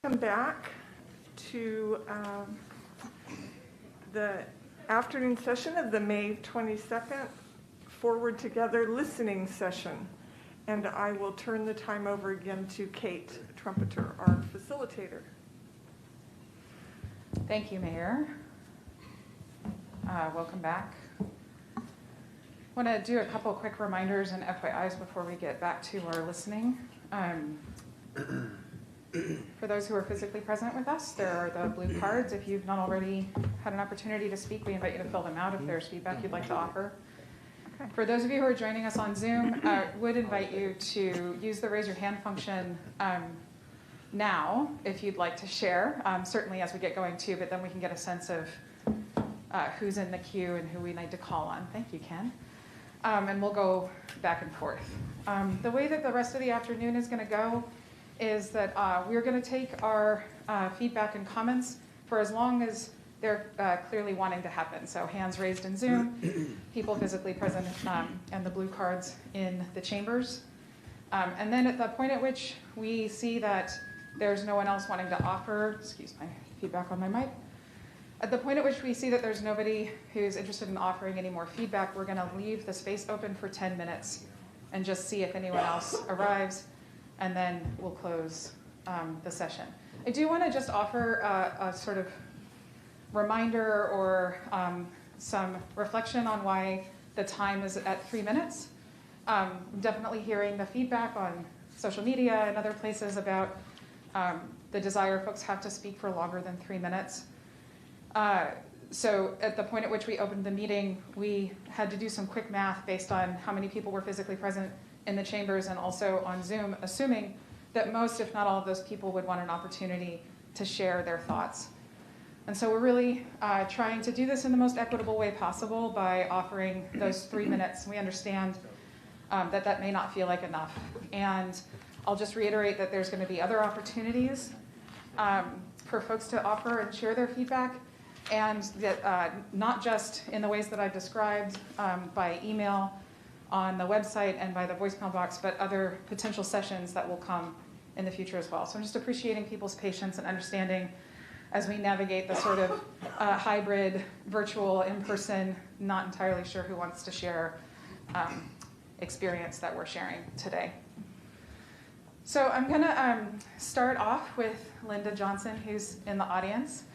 Welcome back to the afternoon session of the May 22nd Forward Together listening session. And I will turn the time over again to Kate Trumpeter, our facilitator. Thank you, Mayor. Welcome back. I want to do a couple quick reminders and FYIs before we get back to our listening. For those who are physically present with us, there are the blue cards. If you've not already had an opportunity to speak, we invite you to fill them out if there's feedback you'd like to offer. Okay. For those of you who are joining us on Zoom, I would invite you to use the raise your hand function now if you'd like to share, certainly as we get going too, but then we can get a sense of who's in the queue and who we need to call on. Thank you, Ken. And we'll go back and forth. The way that the rest of the afternoon is going to go is that we're going to take our feedback and comments for as long as they're clearly wanting to happen. So hands raised in Zoom, people physically present, and the blue cards in the chambers. And then at the point at which we see that there's no one else wanting to offer, excuse my feedback on my mic. At the point at which we see that there's nobody who's interested in offering any more feedback, we're going to leave the space open for 10 minutes and just see if anyone else arrives. And then we'll close the session. I do want to just offer a sort of reminder or some reflection on why the time is at 3 minutes. I'm definitely hearing the feedback on social media and other places about the desire folks have to speak for longer than 3 minutes. So at the point at which we opened the meeting, we had to do some quick math based on how many people were physically present in the chambers and also on Zoom, assuming that most, if not all of those people would want an opportunity to share their thoughts. And so we're really trying to do this in the most equitable way possible by offering those 3 minutes. We understand that may not feel like enough. And I'll just reiterate that there's going to be other opportunities for folks to offer and share their feedback, and that not just in the ways that I've described by email, on the website and by the voicemail box, but other potential sessions that will come in the future as well. So I'm just appreciating people's patience and understanding as we navigate the sort of hybrid, virtual, in-person, not entirely sure who wants to share experience that we're sharing today. So I'm going to start off with Linda Johnson, who's in the audience,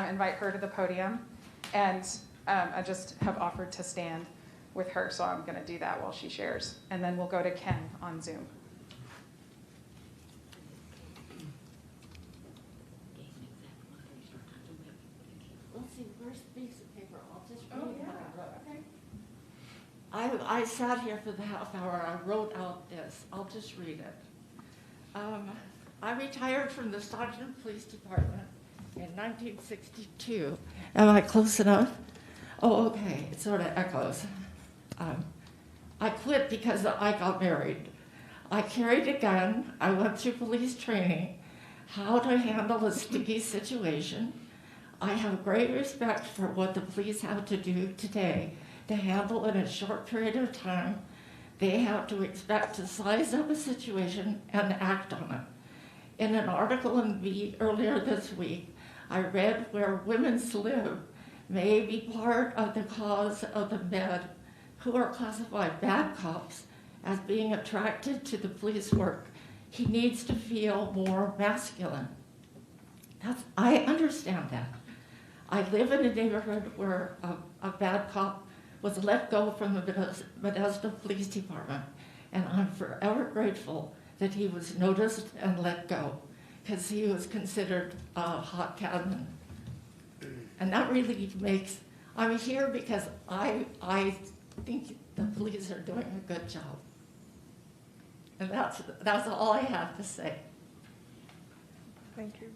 invite her to the podium, and I just have offered to stand with her, so I'm going to do that while she shares. And then we'll go to Ken on Zoom. Let's see, where's the piece of paper? I'll just read it. Okay. I sat here for the half hour. I wrote out this. I'll just read it. I retired from the Stockton Police Department in 1962. Am I close enough? Oh, okay. It sort of echoes. I quit because I got married. I carried a gun. I went through police training, how to handle a sticky situation. I have great respect for what the police have to do today to handle in a short period of time. They have to expect to size up a situation and act on it. In an article in V earlier this week, I read where women's lib may be part of the cause of the men who are classified bad cops as being attracted to the police work. He needs to feel more masculine. I understand that. I live in a neighborhood where a bad cop was let go from the Modesto Police Department, and I'm forever grateful that he was noticed and let go, because he was considered a hot cadman. And that really makes, I'm here because I think the police are doing a good job. And that's all I have to say. Thank you.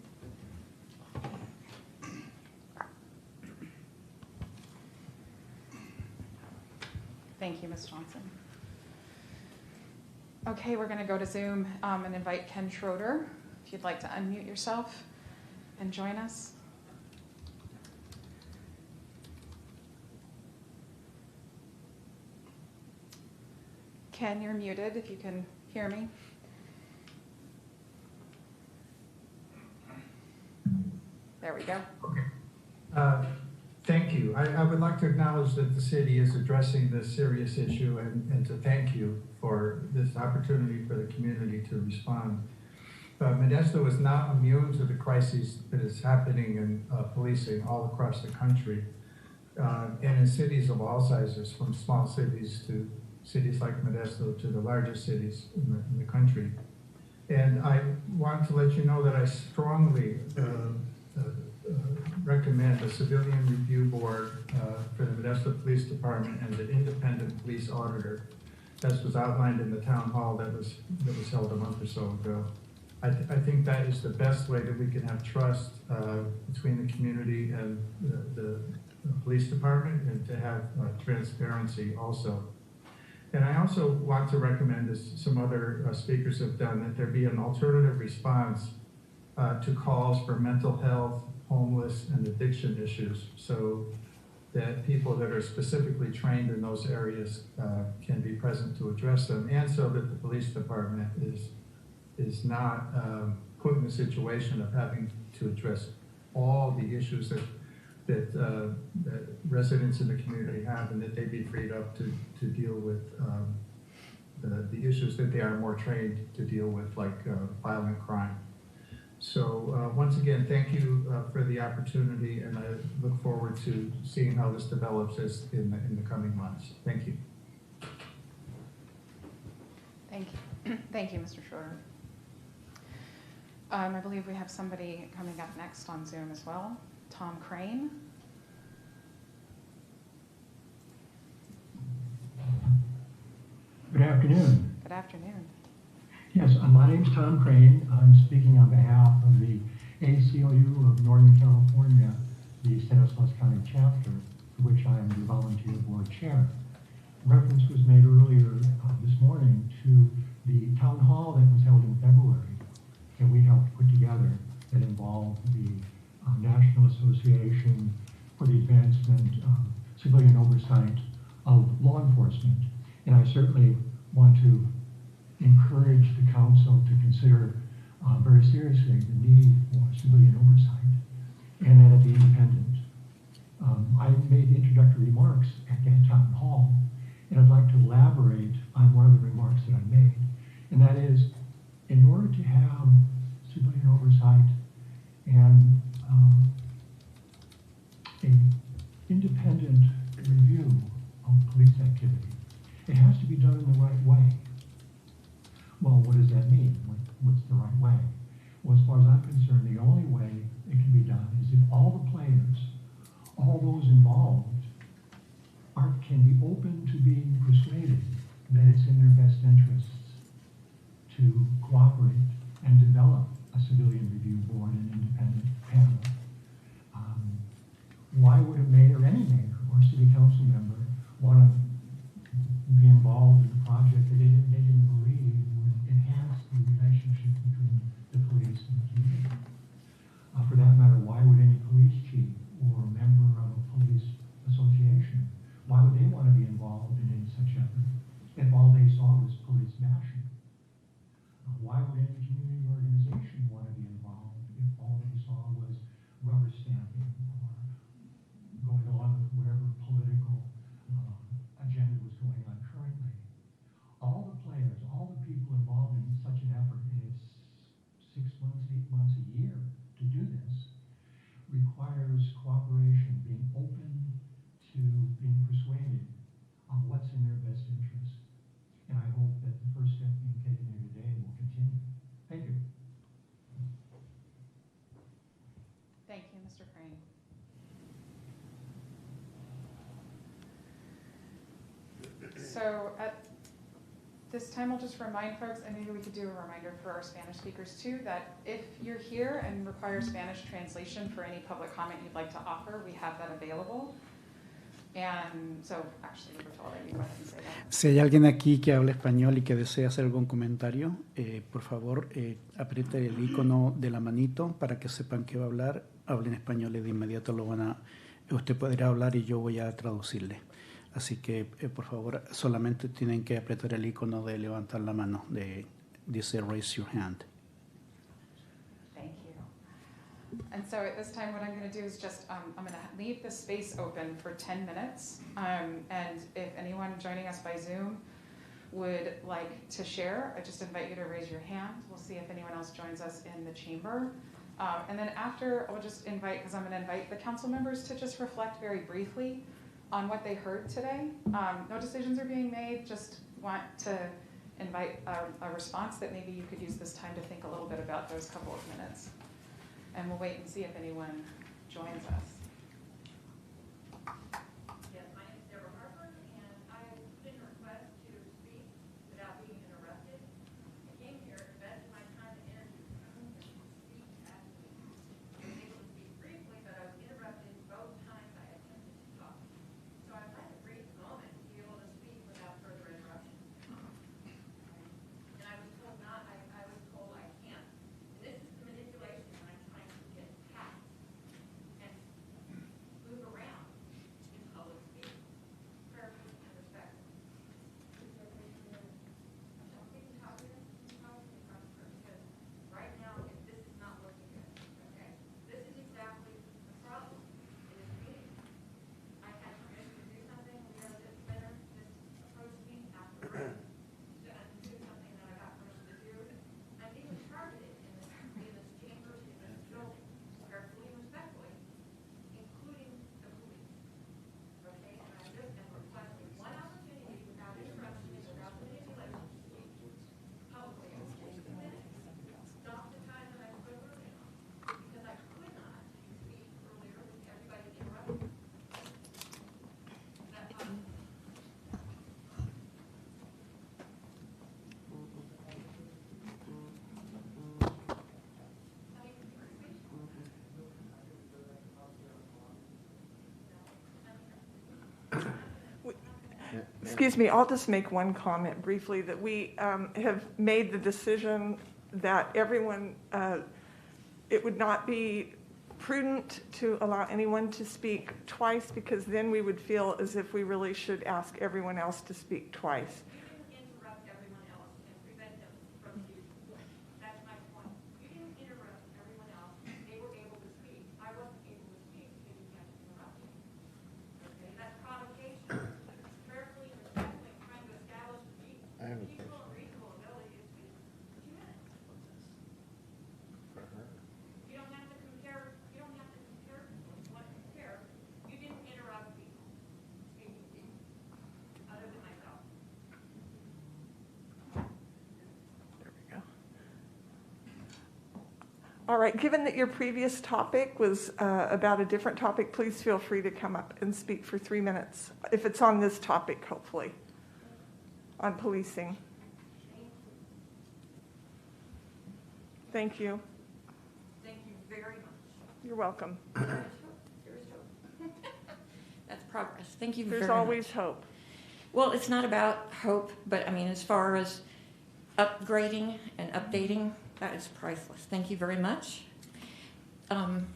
Thank you, Ms. Johnson. Okay, we're going to go to Zoom and invite Ken Schroeder, if you'd like to unmute yourself and join us. Ken, you're muted if you can hear me. There we go. Okay. Thank you. I would like to acknowledge that the city is addressing this serious issue and to thank you for this opportunity for the community to respond. Modesto is not immune to the crises that is happening in policing all across the country and in cities of all sizes, from small cities to cities like Modesto to the largest cities in the country. And I want to let you know that I strongly recommend a civilian review board for the Modesto Police Department and an independent police auditor, as was outlined in the town hall that was held a month or so ago. I think that is the best way that we can have trust between the community and the police department, and to have transparency also. And I also want to recommend, as some other speakers have done, that there be an alternative response to calls for mental health, homeless, and addiction issues, so that people that are specifically trained in those areas can be present to address them, and so that the police department is not put in a situation of having to address all the issues that residents in the community have, and that they be freed up to deal with the issues that they are more trained to deal with, like violent crime. So once again, thank you for the opportunity, and I look forward to seeing how this develops in the coming months. Thank you. Thank you. Thank you, Mr. Schroeder. I believe we have somebody coming up next on Zoom as well. Tom Crane. Good afternoon. Good afternoon. Yes, my name's Tom Crane. I'm speaking on behalf of the ACLU of Northern California, the Stanislaus County chapter, for which I am the volunteer board chair. Reference was made earlier this morning to the town hall that was held in February that we helped put together, that involved the National Association for the Advancement of Civilian Oversight of Law Enforcement. And I certainly want to encourage the council to consider very seriously the need for civilian oversight, and that it be independent. I made introductory remarks at that town hall, and I'd like to elaborate on one of the remarks that I made, and that is, in order to have civilian oversight and an independent review of police activity, it has to be done in the right way. Well, what does that mean? What's the right way? Well, as far as I'm concerned, the only way it can be done is if all the players, all those involved, can be open to being persuaded that it's in their best interests to cooperate and develop a civilian review board and independent panel. Why would a mayor, any mayor, or city council member want to be involved in a project that they didn't believe would enhance the relationship between the police and the community? For that matter, why would any police chief or member of a police association, why would they want to be involved in any such effort if all they saw was police bashing? Why would any community organization want to be involved if all they saw was rubber stamping or going along with whatever political agenda was going on currently? All the players, all the people involved in such an effort, and it's 6 months, 8 months, a year to do this, requires cooperation, being open to being persuaded on what's in their best interest. And I hope that the first step being taken here today will continue. Thank you. Thank you, Mr. Crane. So at this time, we'll just remind folks, and maybe we could do a reminder for our Spanish speakers too, that if you're here and require Spanish translation for any public comment you'd like to offer, we have that available. And so, actually, Roberto, I'll let you go ahead and say that. Si hay alguien aquí que habla español y que desea hacer algún comentario, por favor, apriete el icono de la manito para que sepan que va a hablar. Hable en español y de inmediato usted podrá hablar y yo voy a traducirle. Así que, por favor, solamente tienen que apretar el icono de levantar la mano, dice Raise Your Hand. Thank you. And so at this time, what I'm going to do is just, I'm going to leave the space open for 10 minutes. And if anyone joining us by Zoom would like to share, I just invite you to raise your hand. We'll see if anyone else joins us in the chamber. And then after, I'll just invite, because I'm going to invite the council members to just reflect very briefly on what they heard today. No decisions are being made, just want to invite a response that maybe you could use this time to think a little bit about those couple of minutes. And we'll wait and see if anyone joins us. Yes, my name is Deborah Harper, and I put in a request to speak without being interrupted. I came here, invested my time and energy to come and speak at the meeting. I was able to speak briefly, but I was interrupted both times I attempted to talk. So I'd like a brief moment to be able to speak without further interruption. And I was told I was told I can't. And this is the manipulation that I'm trying to get past and move around in public speaking. Prayerfully and respectfully. Don't think about this, because right now, this is not working good, okay? This is exactly the problem in this meeting. I had permission to do something, we are this better, just approached me afterwards to undo something that I got permission to do. I'm even targeted in this chamber, in this building, prayerfully and respectfully, including the police. Okay, and I just am requesting one opportunity without interruption, without manipulation, to speak publicly. Stop the time that I spoke earlier, because I could not speak earlier with everybody interrupting. That's all. Excuse me, I'll just make one comment briefly, that we have made the decision that everyone, it would not be prudent to allow anyone to speak twice, because then we would feel as if we really should ask everyone else to speak twice. You didn't interrupt everyone else and prevent them from speaking. That's my point. You didn't interrupt everyone else. They were able to speak. I wasn't able to speak because you kept interrupting. Okay, that's provocation. Prayerfully and respectfully trying to establish the equal and reasonable ability to speak. 2 minutes. You don't have to compare. You don't have to compare people. If you want to compare, you didn't interrupt people speaking to you, other than myself. There we go. All right, given that your previous topic was about a different topic, please feel free to come up and speak for 3 minutes, if it's on this topic, hopefully, on policing. Thank you. Thank you very much. You're welcome. There is hope. That's progress. Thank you very There's much. always hope. Well, it's not about hope, but I mean, as far as upgrading and updating, that is priceless. Thank you very much. I'm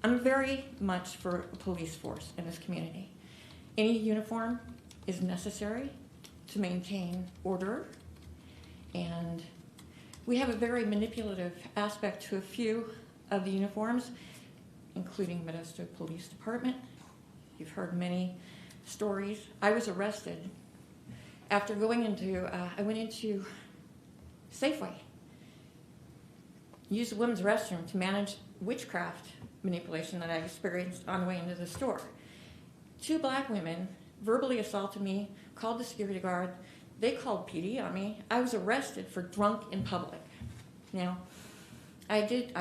very much for a police force in this community. Any uniform is necessary to maintain order, and we have a very manipulative aspect to a few of the uniforms, including Modesto Police Department. You've heard many stories. I was arrested after going into, I went into Safeway, used the women's restroom to manage witchcraft manipulation that I experienced on the way into the store. 2 black women verbally assaulted me, called the security guard. They called PD on me. I was arrested for drunk in public. Now, I did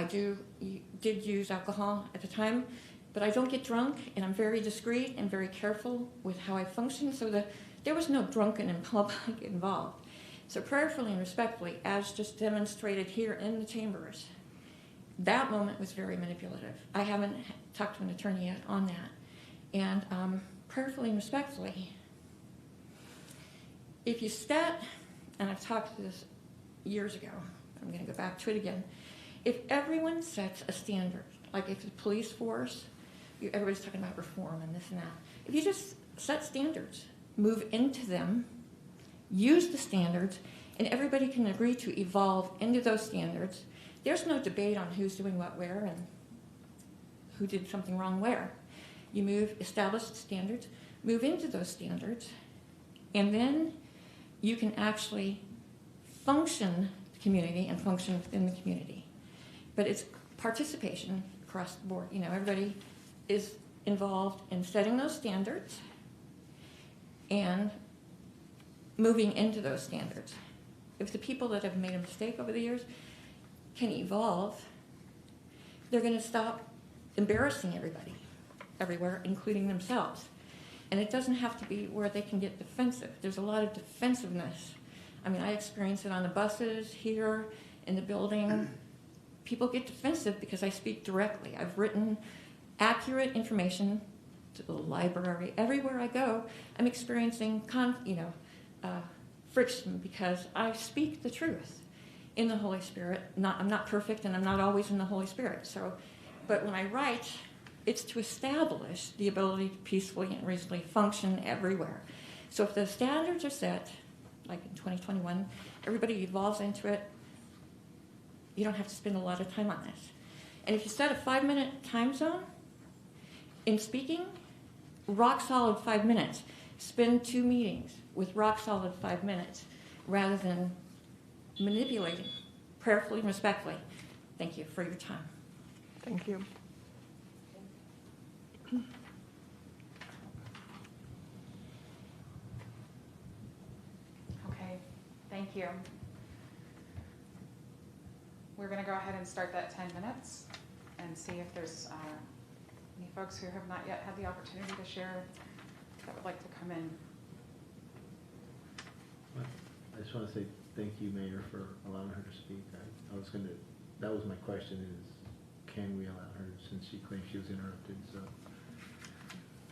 use alcohol at the time, but I don't get drunk, and I'm very discreet and very careful with how I function, so there was no drunken in public involved. So prayerfully and respectfully, as just demonstrated here in the chambers, that moment was very manipulative. I haven't talked to an attorney yet on that. And prayerfully and respectfully, if you stat, and I've talked to this years ago, I'm going to go back to it again, if everyone sets a standard, like if the police force, everybody's talking about reform and this and that, if you just set standards, move into them, use the standards, and everybody can agree to evolve into those standards, There's no debate on who's doing what where and who did something wrong where. You establish standards, move into those standards, and then you can actually function the community and function within the community. But it's participation across the board. You know, everybody is involved in setting those standards and moving into those standards. If the people that have made a mistake over the years can evolve, they're going to stop embarrassing everybody, everywhere, including themselves. And it doesn't have to be where they can get defensive. There's a lot of defensiveness. I mean, I experience it on the buses, here, in the building. People get defensive because I speak directly. I've written accurate information to the library. Everywhere I go, I'm experiencing friction because I speak the truth in the Holy Spirit. I'm not perfect, and I'm not always in the Holy Spirit. But when I write, it's to establish the ability to peacefully and reasonably function everywhere. So if the standards are set, like in 2021, everybody evolves into it, you don't have to spend a lot of time on this. And if you set a 5-minute time zone in speaking, rock solid 5 minutes. Spend 2 meetings with rock solid 5 minutes rather than manipulating, prayerfully and respectfully. Thank you for your time. Thank you. Okay, thank you. We're going to go ahead and start that 10 minutes and see if there's any folks who have not yet had the opportunity to share that would like to come in. I just want to say thank you, Mayor, for allowing her to speak. That was my question is, can we allow her, since she claimed she was interrupted, so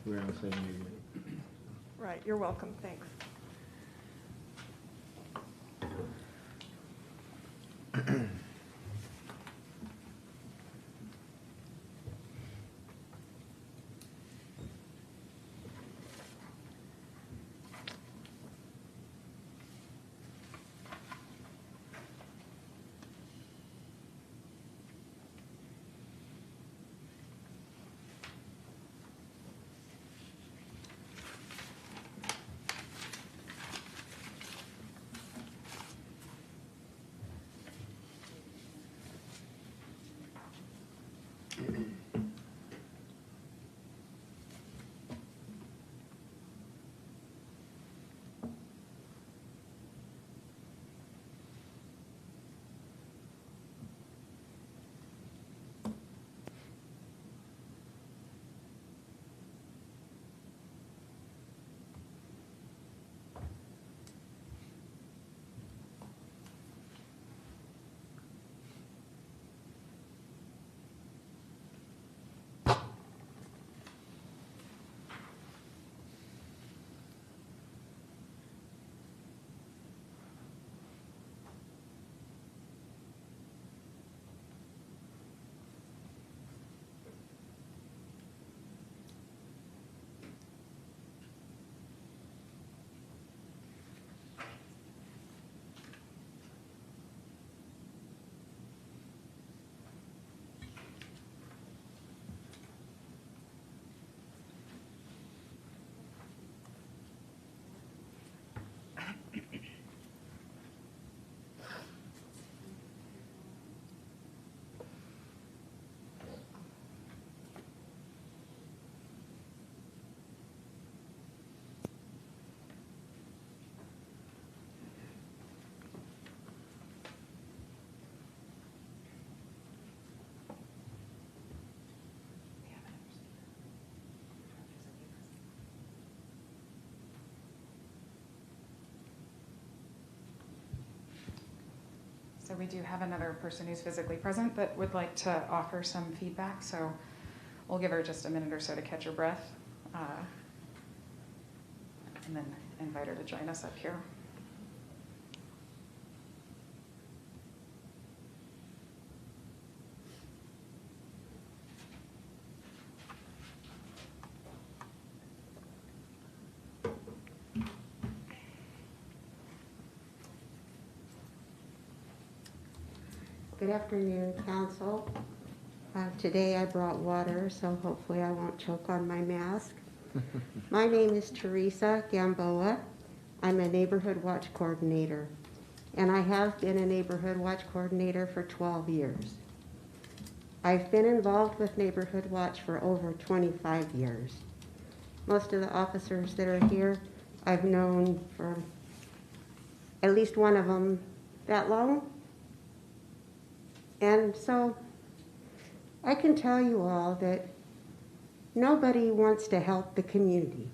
we're on the same wavelength. Right, you're welcome, thanks. So we do have another person who's physically present that would like to offer some feedback. So we'll give her just a minute or so to catch her breath, and then invite her to join us up here. Good afternoon, council. Today I brought water, so hopefully I won't choke on my mask. My name is Teresa Gamboa. I'm a neighborhood watch coordinator, and I have been a neighborhood watch coordinator for 12 years. I've been involved with Neighborhood Watch for over 25 years. Most of the officers that are here, I've known for at least one of them that long. And so I can tell you all that nobody wants to help the community,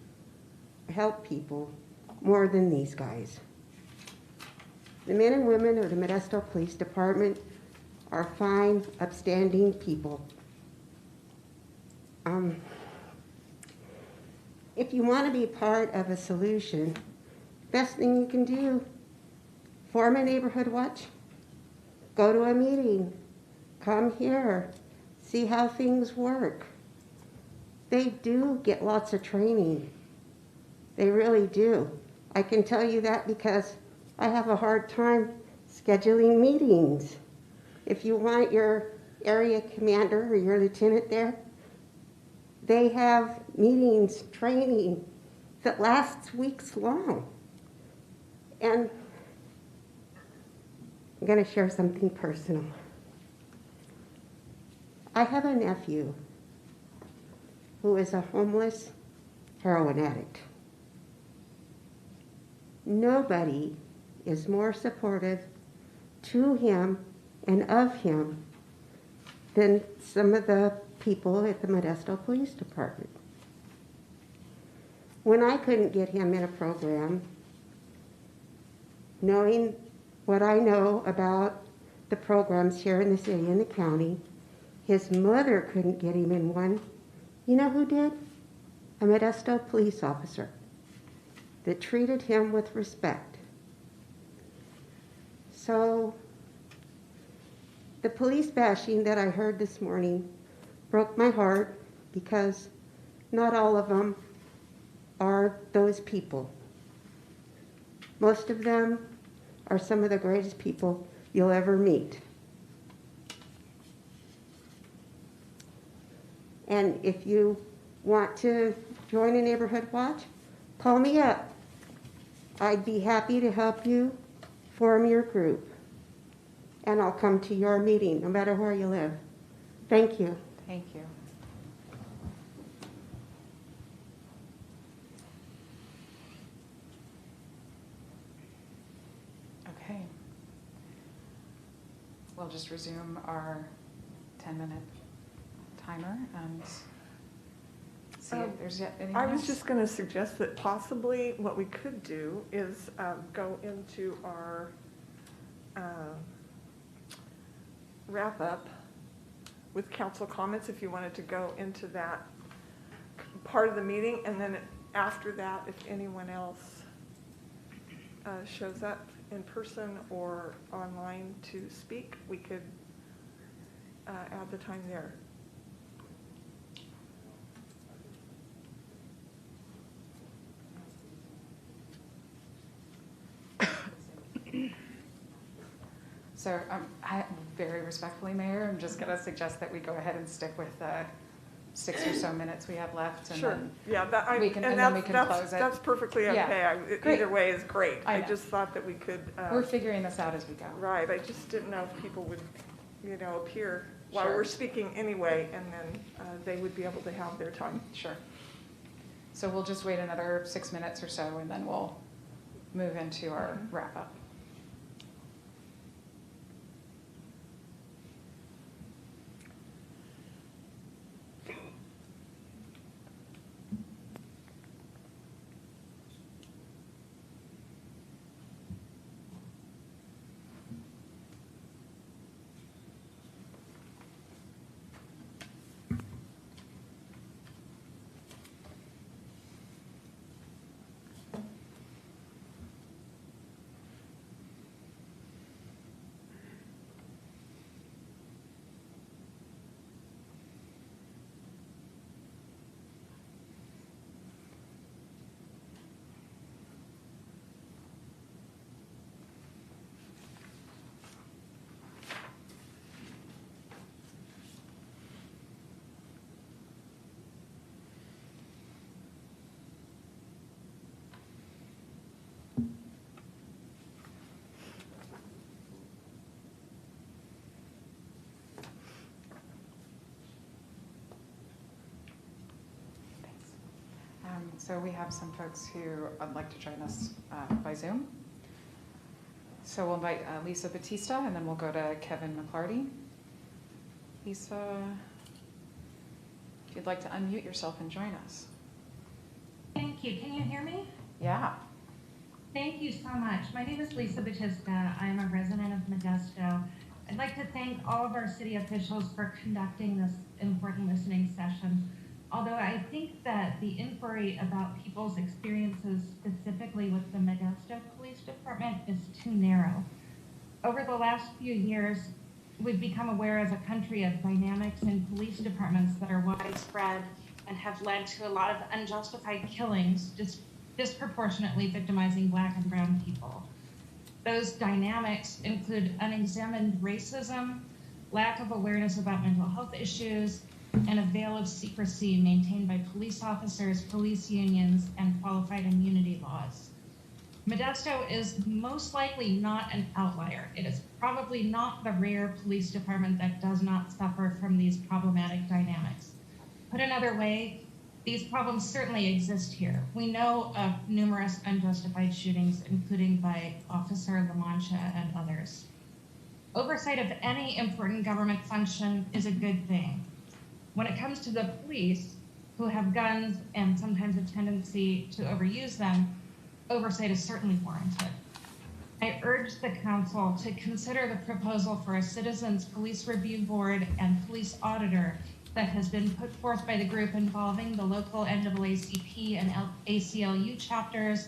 help people more than these guys. The men and women of the Modesto Police Department are fine, upstanding people. If you want to be part of a solution, best thing you can do, form a neighborhood watch, go to a meeting, come here, see how things work. They do get lots of training. They really do. I can tell you that because I have a hard time scheduling meetings. If you want your area commander or your lieutenant there, they have meetings, training that lasts weeks long. And I'm going to share something personal. I have a nephew who is a homeless heroin addict. Nobody is more supportive to him and of him than some of the people at the Modesto Police Department. When I couldn't get him in a program, knowing what I know about the programs here in the city and the county, his mother couldn't get him in one. You know who did? A Modesto police officer that treated him with respect. So the police bashing that I heard this morning broke my heart because not all of them are those people. Most of them are some of the greatest people you'll ever meet. And if you want to join a neighborhood watch, call me up. I'd be happy to help you form your group. And I'll come to your meeting, no matter where you live. Thank you. Thank you. Okay. We'll just resume our 10-minute timer and see if there's yet anything I was else. just going to suggest that possibly what we could do is go into our wrap up with council comments if you wanted to go into that part of the meeting, and then after that, if anyone else shows up in person or online to speak, we could add the time there. So I very respectfully, Mayor, I'm just going to suggest that we go ahead and stick with 6 or so minutes we have left. And Sure. then Yeah, then we can close it. That's perfectly okay. Yeah. Great. Either way is great. I I know. just thought that we could. We're figuring this out as we go. Right. I just didn't know if people would, appear while Sure. we're speaking anyway, and then they would be able to have their time. Sure. So we'll just wait another 6 minutes or so, and then we'll move into our wrap up. So we have some folks who would like to join us by Zoom. So we'll invite Lisa Batista, and then we'll go to Kevin McClarty. Lisa, if you'd like to unmute yourself and join us. Thank you. Can you hear me? Yeah. Thank you so much. My name is Lisa Batista. I'm a resident of Modesto. I'd like to thank all of our city officials for conducting this important listening session. Although I think that the inquiry about people's experiences specifically with the Modesto Police Department is too narrow. Over the last few years, we've become aware as a country of dynamics in police departments that are widespread and have led to a lot of unjustified killings, disproportionately victimizing Black and brown people. Those dynamics include unexamined racism, lack of awareness about mental health issues, and a veil of secrecy maintained by police officers, police unions, and qualified immunity laws. Modesto is most likely not an outlier. It is probably not the rare police department that does not suffer from these problematic dynamics. Put another way, these problems certainly exist here. We know of numerous unjustified shootings, including by Officer LaMancha and others. Oversight of any important government function is a good thing. When it comes to the police, who have guns and sometimes a tendency to overuse them, oversight is certainly warranted. I urge the council to consider the proposal for a Citizens Police Review Board and police auditor that has been put forth by the group involving the local NAACP and ACLU chapters,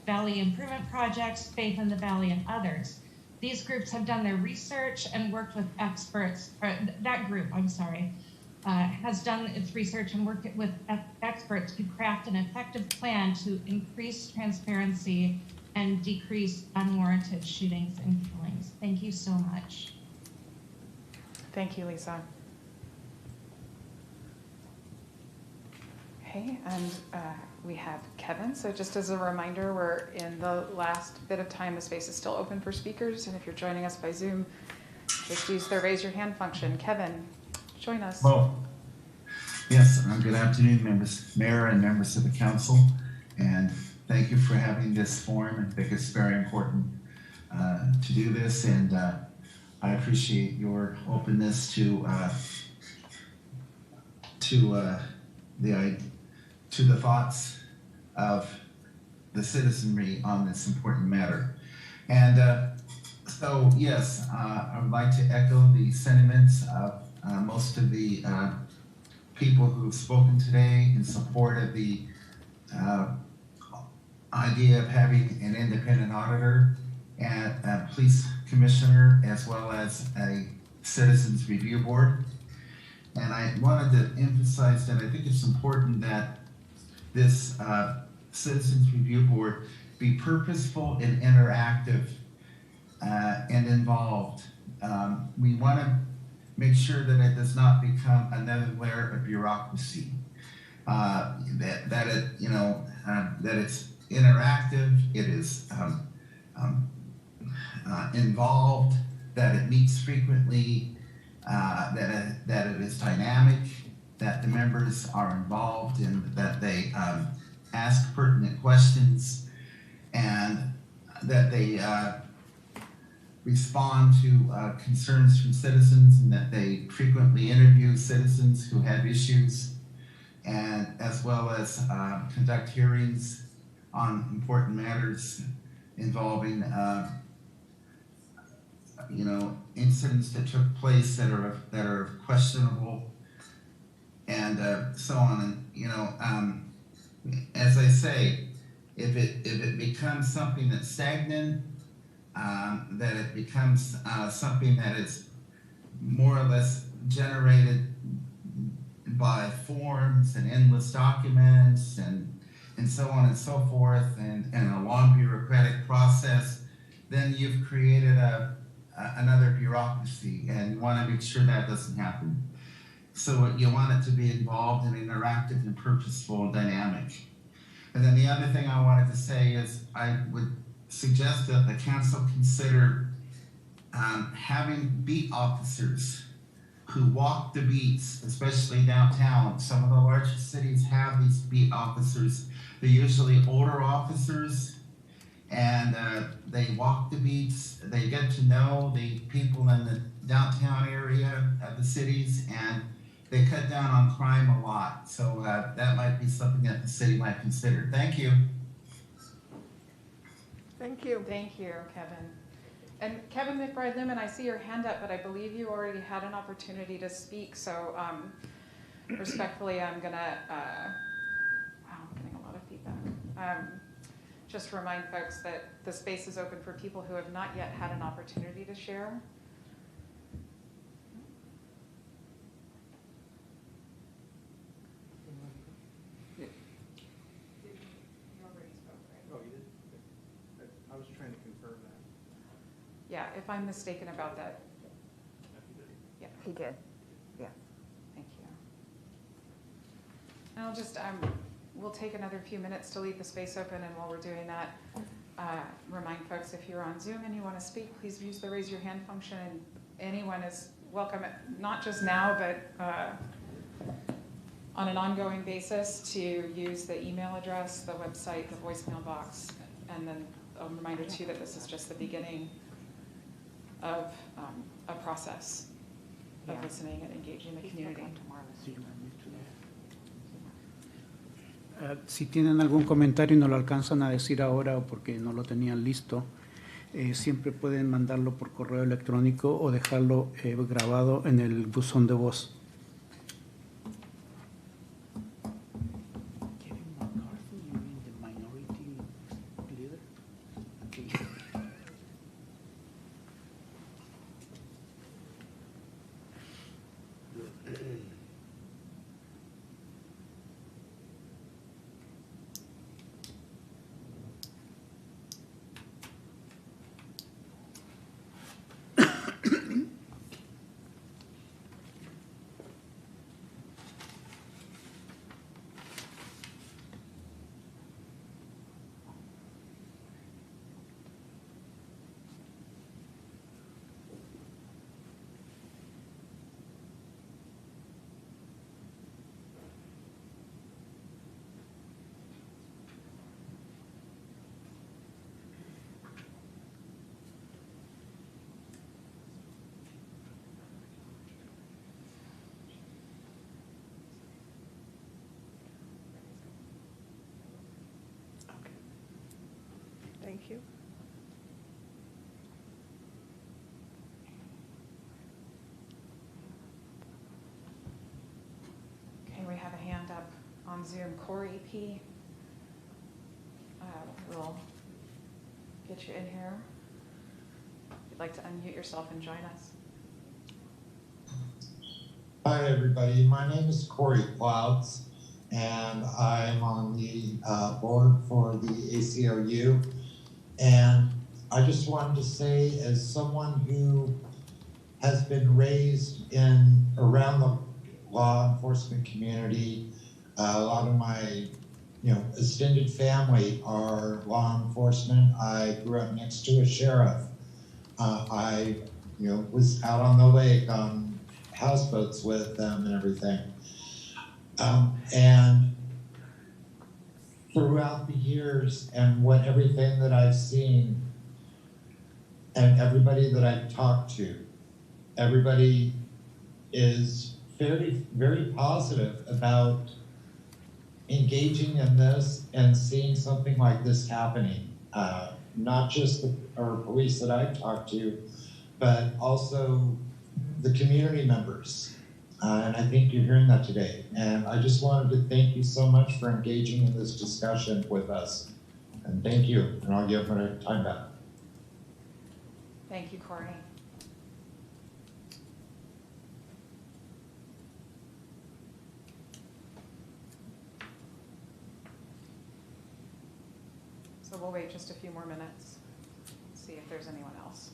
Valley Improvement Projects, Faith in the Valley, and others. These groups have done their research and worked with experts, or that group, I'm sorry, has done its research and worked with experts to craft an effective plan to increase transparency and decrease unwarranted shootings and killings. Thank you so much. Thank you, Lisa. Okay, and we have Kevin. So just as a reminder, we're in the last bit of time. The space is still open for speakers, and if you're joining us by Zoom, just use the raise your hand function. Kevin, join us. Well, yes, good afternoon, members, mayor and members of the council, and thank you for having this forum. I think it's very important to do this, and I appreciate your openness to the thoughts of the citizenry on this important matter. And so, yes, I would like to echo the sentiments of most of the people who have spoken today in support of the idea of having an independent auditor and a police commissioner, as well as a citizens review board. And I wanted to emphasize that I think it's important that this citizens review board be purposeful and interactive and involved. We want to make sure that it does not become another layer of bureaucracy. That it's interactive, it is involved, that it meets frequently, that it is dynamic, that the members are involved, and that they ask pertinent questions, and that they respond to concerns from citizens, and that they frequently interview citizens who have issues, and as well as conduct hearings on important matters involving incidents that took place that are questionable, and so on. And as I say, if it becomes something that's stagnant, that it becomes something that is more or less generated by forms and endless documents and so on and so forth, and a long bureaucratic process, then you've created another bureaucracy, and you want to make sure that doesn't happen. So you want it to be involved and interactive and purposeful and dynamic. And then the other thing I wanted to say is I would suggest that the council consider having beat officers who walk the beats, especially downtown. Some of the largest cities have these beat officers. They're usually older officers, and they walk the beats. They get to know the people in the downtown area of the cities, and they cut down on crime a lot. So that might be something that the city might consider. Thank you. Thank you. Thank you, Kevin. And Kevin McBride-Lumen, I see your hand up, but I believe you already had an opportunity to speak. So respectfully, I'm gonna, wow, I'm getting a lot of feedback. Just remind folks that the space is open for people who have not yet had an opportunity to share. Oh, you did? I was trying to confirm that. Yeah, if I'm mistaken about that. Yeah, He did. Yeah. thank you. And I'll just, we'll take another few minutes to leave the space open, and while we're doing that, remind folks if you're on Zoom and you want to speak, please use the raise your hand function, and anyone is welcome, not just now, but on an ongoing basis, to use the email address, the website, the voicemail box, and then a reminder too that this is just the beginning of a process of listening and engaging the community. Si tienen algún comentario y no lo alcanzan a decir ahora o porque no lo tenían listo, siempre pueden mandarlo por correo electrónico o dejarlo grabado en el buzón de voz. Thank you. Okay, we have a hand up on Zoom. Corey P. We'll get you in here. If you'd like to unmute yourself and join us. Hi, everybody. My name is Corey Clouds, and I'm on the board for the ACLU. And I just wanted to say, as someone who has been raised in around the law enforcement community, a lot of my extended family are law enforcement. I grew up next to a sheriff. I was out on the lake on houseboats with them and everything. And throughout the years and everything that I've seen and everybody that I've talked to, everybody is very, very positive about engaging in this and seeing something like this happening. Not just our police that I've talked to, but also the community members. And I think you're hearing that today. And I just wanted to thank you so much for engaging in this discussion with us. And thank you. And I'll give my time back. Thank you, Corey. So we'll wait just a few more minutes, see if there's anyone else.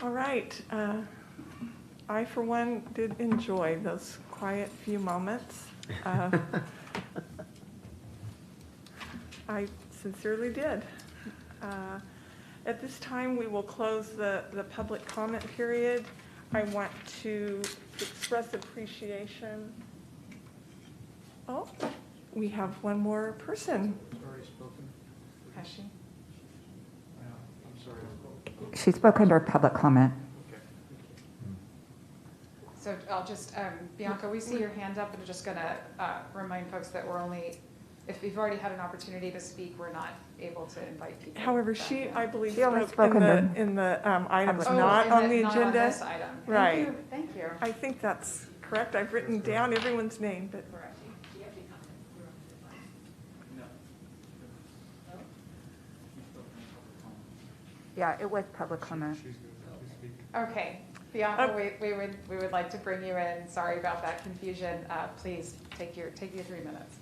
All right. I, for one, did enjoy those quiet few moments. I sincerely did. At this time, we will close the public comment period. I want to express appreciation. Oh, we have one more person. Already spoken? Has she? I'm sorry. She spoke under public comment. So I'll just, Bianca, we see your hand up, and I'm just gonna remind folks that we're only, if you've already had an opportunity to speak, we're not able to invite people. However, back she, in. I believe, She only spoke spoke in the items Oh, not in on the not agenda. on this item. Right. Thank you. I think that's correct. I've written down everyone's name, but Correct. Yeah, it was public comment. Okay, Bianca, we would like to bring you in. Sorry about that confusion. Please take your 3 minutes.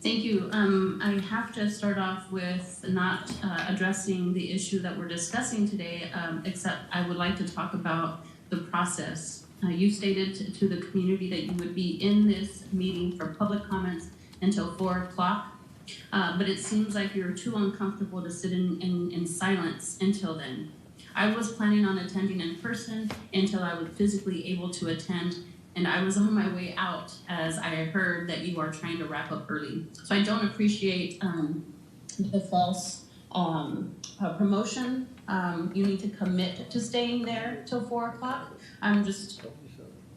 Thank you. I have to start off with not addressing the issue that we're discussing today, except I would like to talk about the process. You stated to the community that you would be in this meeting for public comments until 4 o'clock, but it seems like you're too uncomfortable to sit in silence until then. I was planning on attending in person until I was physically able to attend, and I was on my way out as I heard that you are trying to wrap up early. So I don't appreciate the false promotion. You need to commit to staying there till 4 o'clock. I'm just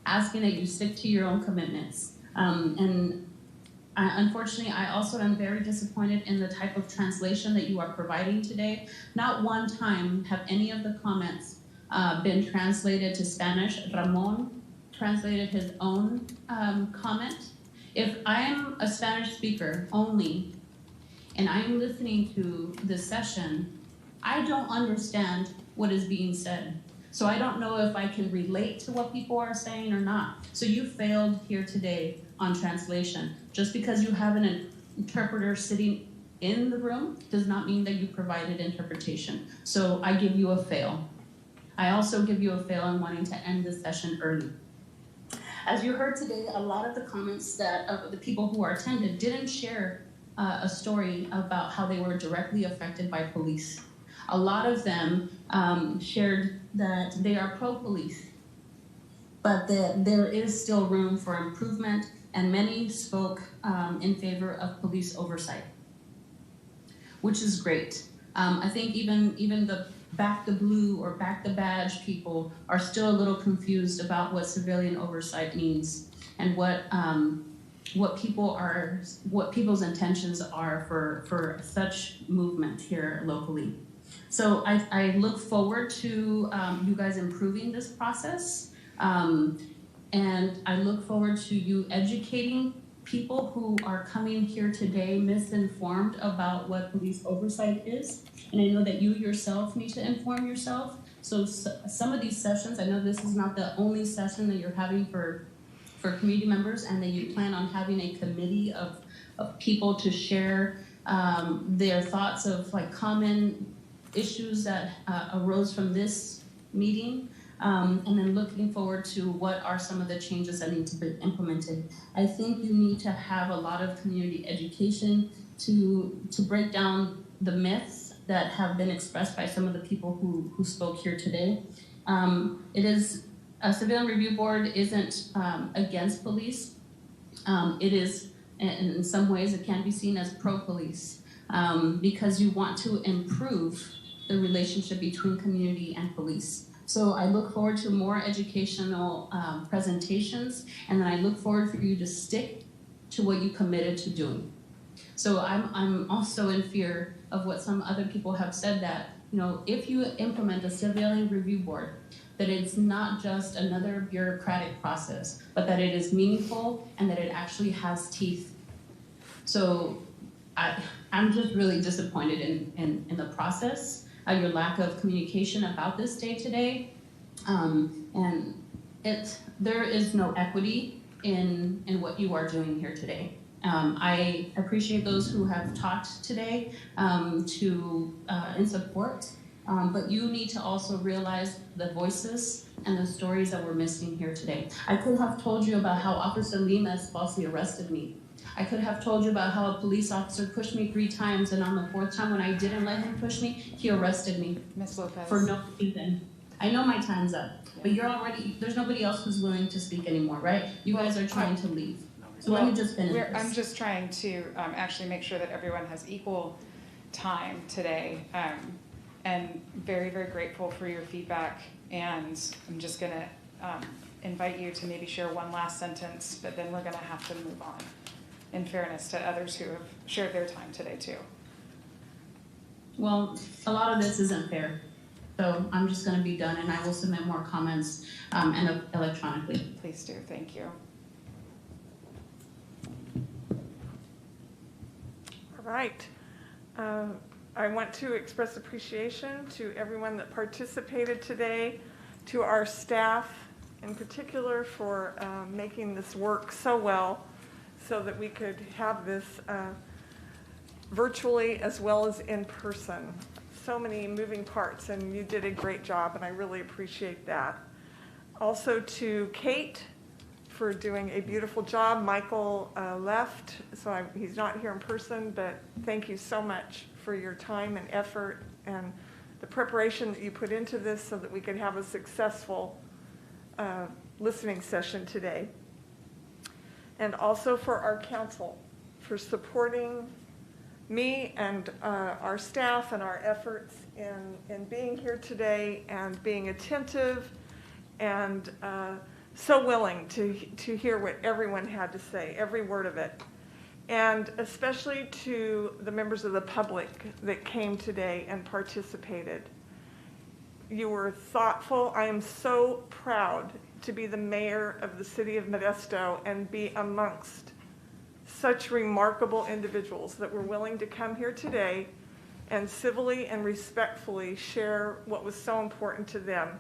asking that you stick to your own commitments. Unfortunately, I also am very disappointed in the type of translation that you are providing today. Not one time have any of the comments been translated to Spanish. Ramon translated his own comment. If I'm a Spanish speaker only, and I'm listening to this session, I don't understand what is being said. So I don't know if I can relate to what people are saying or not. So you failed here today on translation. Just because you have an interpreter sitting in the room does not mean that you provided interpretation. So I give you a fail. I also give you a fail in wanting to end this session early. As you heard today, a lot of the comments that of the people who are attended didn't share a story about how they were directly affected by police. A lot of them shared that they are pro-police, but that there is still room for improvement, and many spoke in favor of police oversight, which is great. I think even the back the blue or back the badge people are still a little confused about what civilian oversight means and what people's intentions are for such movement here locally. So I look forward to you guys improving this process, and I look forward to you educating people who are coming here today misinformed about what police oversight is. And I know that you yourself need to inform yourself. So some of these sessions, I know this is not the only session that you're having for community members, and that you plan on having a committee of people to share their thoughts of like common issues that arose from this meeting, and then looking forward to what are some of the changes that need to be implemented. I think you need to have a lot of community education to break down the myths that have been expressed by some of the people who spoke here today. It is, a civilian review board isn't against police. It is, in some ways, it can be seen as pro-police because you want to improve the relationship between community and police. So I look forward to more educational presentations, and then I look forward for you to stick to what you committed to doing. So I'm also in fear of what some other people have said, that, you know, if you implement a civilian review board, that it's not just another bureaucratic process, but that it is meaningful and that it actually has teeth. So I'm just really disappointed in the process, your lack of communication about this day today. And there is no equity in what you are doing here today. I appreciate those who have talked today in support, But you need to also realize the voices and the stories that we're missing here today. I could have told you about how Officer Limas falsely arrested me. I could have told you about how a police officer pushed me 3 times, and on the 4th time when I didn't let him push me, he arrested me. Ms. Lopez. For no reason. I know my time's up, but there's nobody else who's willing to speak anymore, right? You guys are trying to leave. So let me just finish this. I'm just trying to actually make sure that everyone has equal time today. And very, very grateful for your feedback. And I'm just going to invite you to maybe share one last sentence, but then we're going to have to move on, in fairness to others who have shared their time today too. Well, a lot of this isn't fair. So I'm just going to be done, and I will submit more comments and electronically. Please do. Thank you. All right. I want to express appreciation to everyone that participated today, to our staff in particular for making this work so well so that we could have this virtually as well as in person. So many moving parts, and you did a great job, and I really appreciate that. Also to Kate for doing a beautiful job. Michael left, so he's not here in person, but thank you so much for your time and effort and the preparation that you put into this so that we could have a successful listening session today. And also for our council for supporting me and our staff and our efforts in being here today and being attentive and so willing to hear what everyone had to say, every word of it. And especially to the members of the public that came today and participated. You were thoughtful. I am so proud to be the mayor of the city of Modesto and be amongst such remarkable individuals that were willing to come here today and civilly and respectfully share what was so important to them.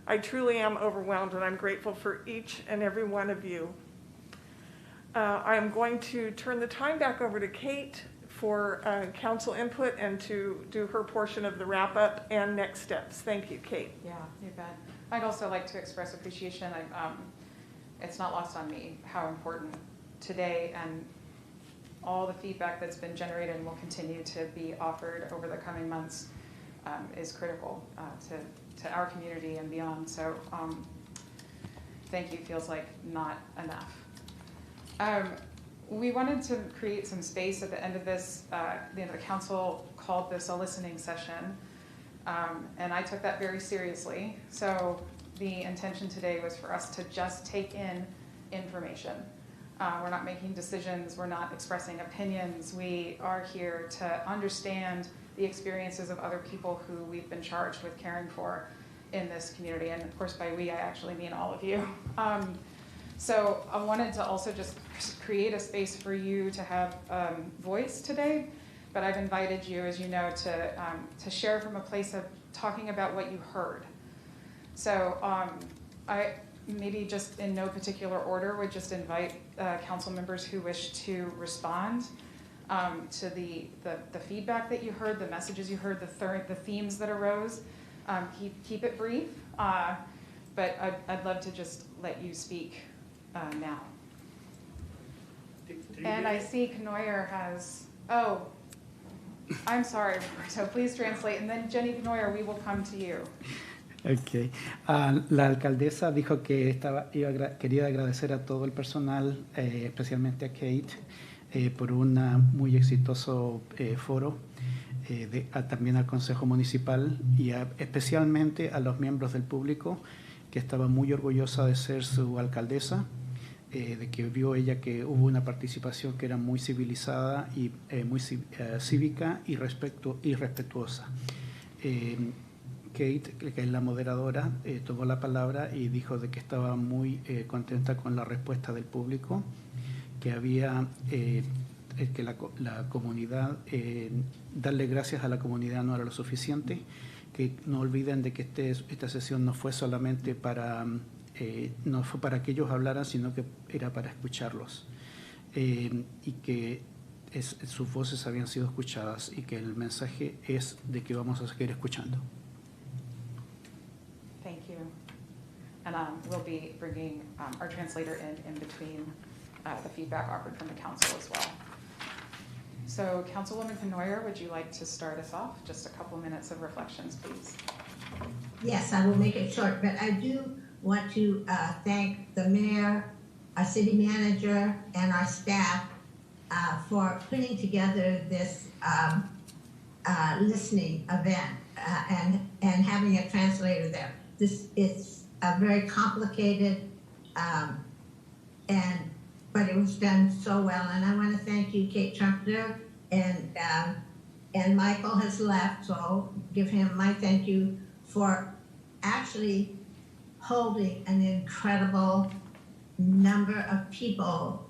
I truly am overwhelmed, and I'm grateful for each and every one of you. I am going to turn the time back over to Kate for council input and to do her portion of the wrap-up and next steps. Thank you, Kate. Yeah, you bet. I'd also like to express appreciation. It's not lost on me how important today and all the feedback that's been generated and will continue to be offered over the coming months is critical to our community and beyond. So thank you feels like not enough. We wanted to create some space at the end of this. The council called this a listening session, and I took that very seriously. So the intention today was for us to just take in information. We're not making decisions. We're not expressing opinions. We are here to understand the experiences of other people who we've been charged with caring for in this community. And of course, by we, I actually mean all of you. So I wanted to also just create a space for you to have voice today, but I've invited you, as you know, to share from a place of talking about what you heard. So I maybe just in no particular order would just invite council members who wish to respond to the feedback that you heard, the messages you heard, the themes that arose. Keep it brief, but I'd love to just let you speak now. And I see Knoyer has, I'm sorry, Roberto, please translate, and then Jenny Knoyer, we will come to you. Okay. La alcaldesa dijo que quería agradecer a todo el personal, especialmente a Kate, por un muy exitoso foro, también al Consejo Municipal y especialmente a los miembros del público, que estaba muy orgullosa de ser su alcaldesa, de que vio ella que hubo una participación que era muy civilizada y muy cívica y respetuosa. Kate, que es la moderadora, tomó la palabra y dijo de que estaba muy contenta con la respuesta del público, que había que la comunidad, darle gracias a la comunidad no era lo suficiente, que no olviden de que esta sesión no fue solamente no fue para que ellos hablaran, sino que era para escucharlos, y que sus voces habían sido escuchadas y que el mensaje es de que vamos a seguir escuchando. And we'll be bringing our translator in between the feedback offered from the council as well. So Councilwoman Canoyer, would you like to start us off? Just a couple minutes of reflections, please. Yes, I will make it short, but I do want to thank the mayor, our city manager, and our staff for putting together this listening event and having a translator there. This is a very complicated, but it was done so well. And I want to thank you, Kate Trumpeter, and Michael has left, so I'll give him my thank you for actually holding an incredible number of people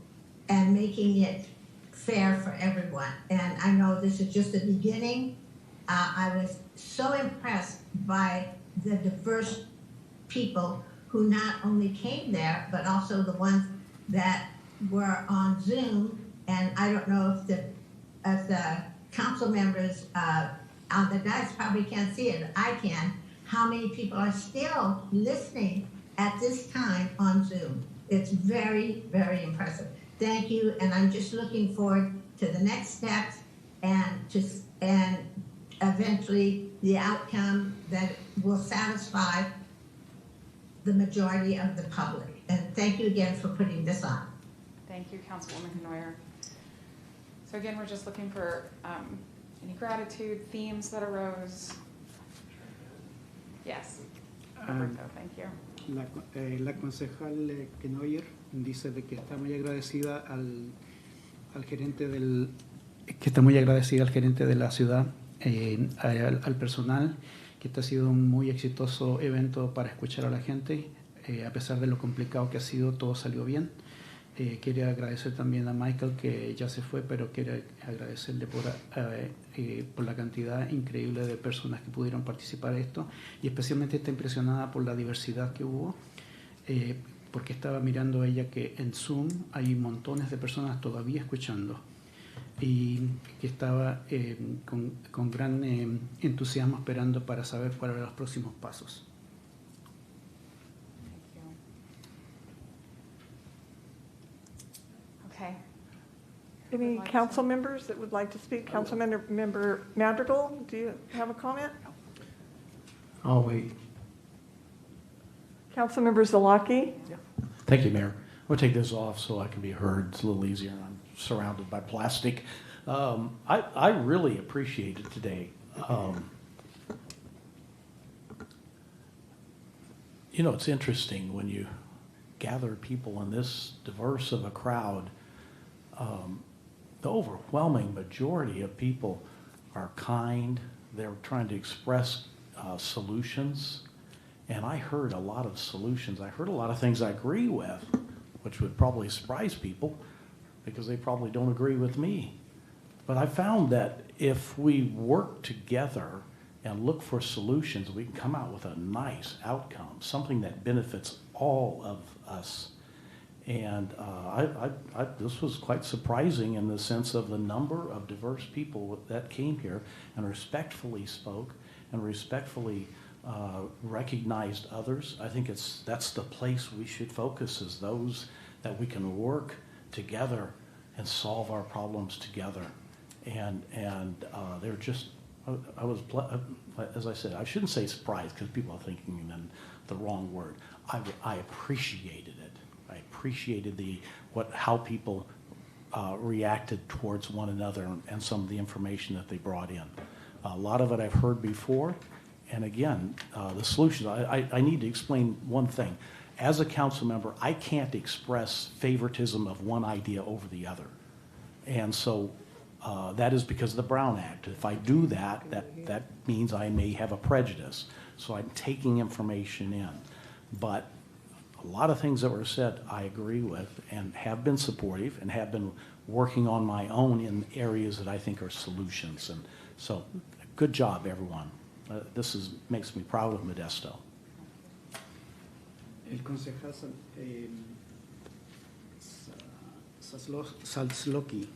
and making it fair for everyone. And I know this is just the beginning. I was so impressed by the diverse people who not only came there, but also the ones that were on Zoom. And I don't know if the council members on the dais probably can't see it, I can, how many people are still listening at this time on Zoom. It's very, very impressive. Thank you, and I'm just looking forward to the next steps and eventually the outcome that will satisfy the majority of the public. And thank you again for putting this on. Thank you, Councilwoman Canoyer. So again, we're just looking for any gratitude, themes that arose. Yes, Roberto, thank you. La concejal Kenoyer dice de que está muy agradecida al gerente de la ciudad, al personal, que este ha sido un muy exitoso evento para escuchar a la gente, a pesar de lo complicado que ha sido, todo salió bien. Quiere agradecer también a Michael, que ya se fue, pero quiere agradecerle por la cantidad increíble de personas que pudieron participar en esto, y especialmente está impresionada por la diversidad que hubo, porque estaba mirando a ella que en Zoom hay montones de personas todavía escuchando, y que estaba con gran entusiasmo esperando para saber cuáles eran los próximos pasos. Okay. Any council members that would like to speak? Councilmember Madrigal, do you have a comment? I'll wait. Councilmember Zalaki? Yeah. Thank you, Mayor. We'll take this off so I can be heard. It's a little easier. I'm surrounded by plastic. I really appreciate it today. You know, it's interesting when you gather people in this diverse of a crowd. The overwhelming majority of people are kind. They're trying to express solutions. And I heard a lot of solutions. I heard a lot of things I agree with, which would probably surprise people because they probably don't agree with me. But I found that if we work together and look for solutions, we can come out with a nice outcome, something that benefits all of us. And this was quite surprising in the sense of the number of diverse people that came here and respectfully spoke and respectfully recognized others. I think that's the place we should focus, is those that we can work together and solve our problems together. And they're just, as I said, I shouldn't say surprised because people are thinking then the wrong word. I appreciated it. I appreciated how people reacted towards one another and some of the information that they brought in. A lot of it I've heard before. And again, the solutions, I need to explain one thing. As a council member, I can't express favoritism of one idea over the other. And so that is because of the Brown Act. If I do that means I may have a prejudice. So I'm taking information in. But a lot of things that were said I agree with and have been supportive and have been working on my own in areas that I think are solutions. And so good job, everyone. This makes me proud of Modesto. El concejal Salzloki.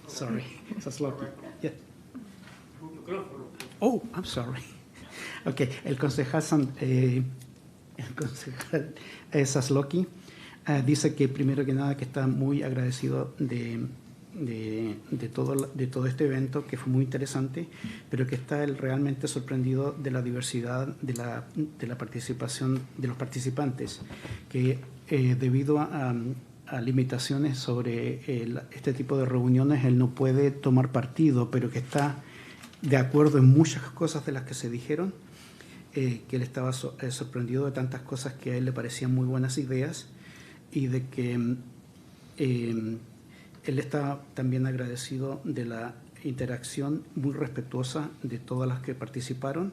Sorry, Salzloki. Yeah. Oh, I'm sorry. Okay, el concejal el concejal Zasloki. Dice que primero que nada que está muy agradecido de todo este evento, que fue muy interesante, pero que está él realmente sorprendido de la diversidad de la participación de los participantes, que debido a limitaciones sobre este tipo de reuniones, él no puede tomar partido, pero que está de acuerdo en muchas cosas de las que se dijeron, que él estaba sorprendido de tantas cosas que a él le parecían muy buenas ideas, y de que él está también agradecido de la interacción muy respetuosa de todas las que participaron,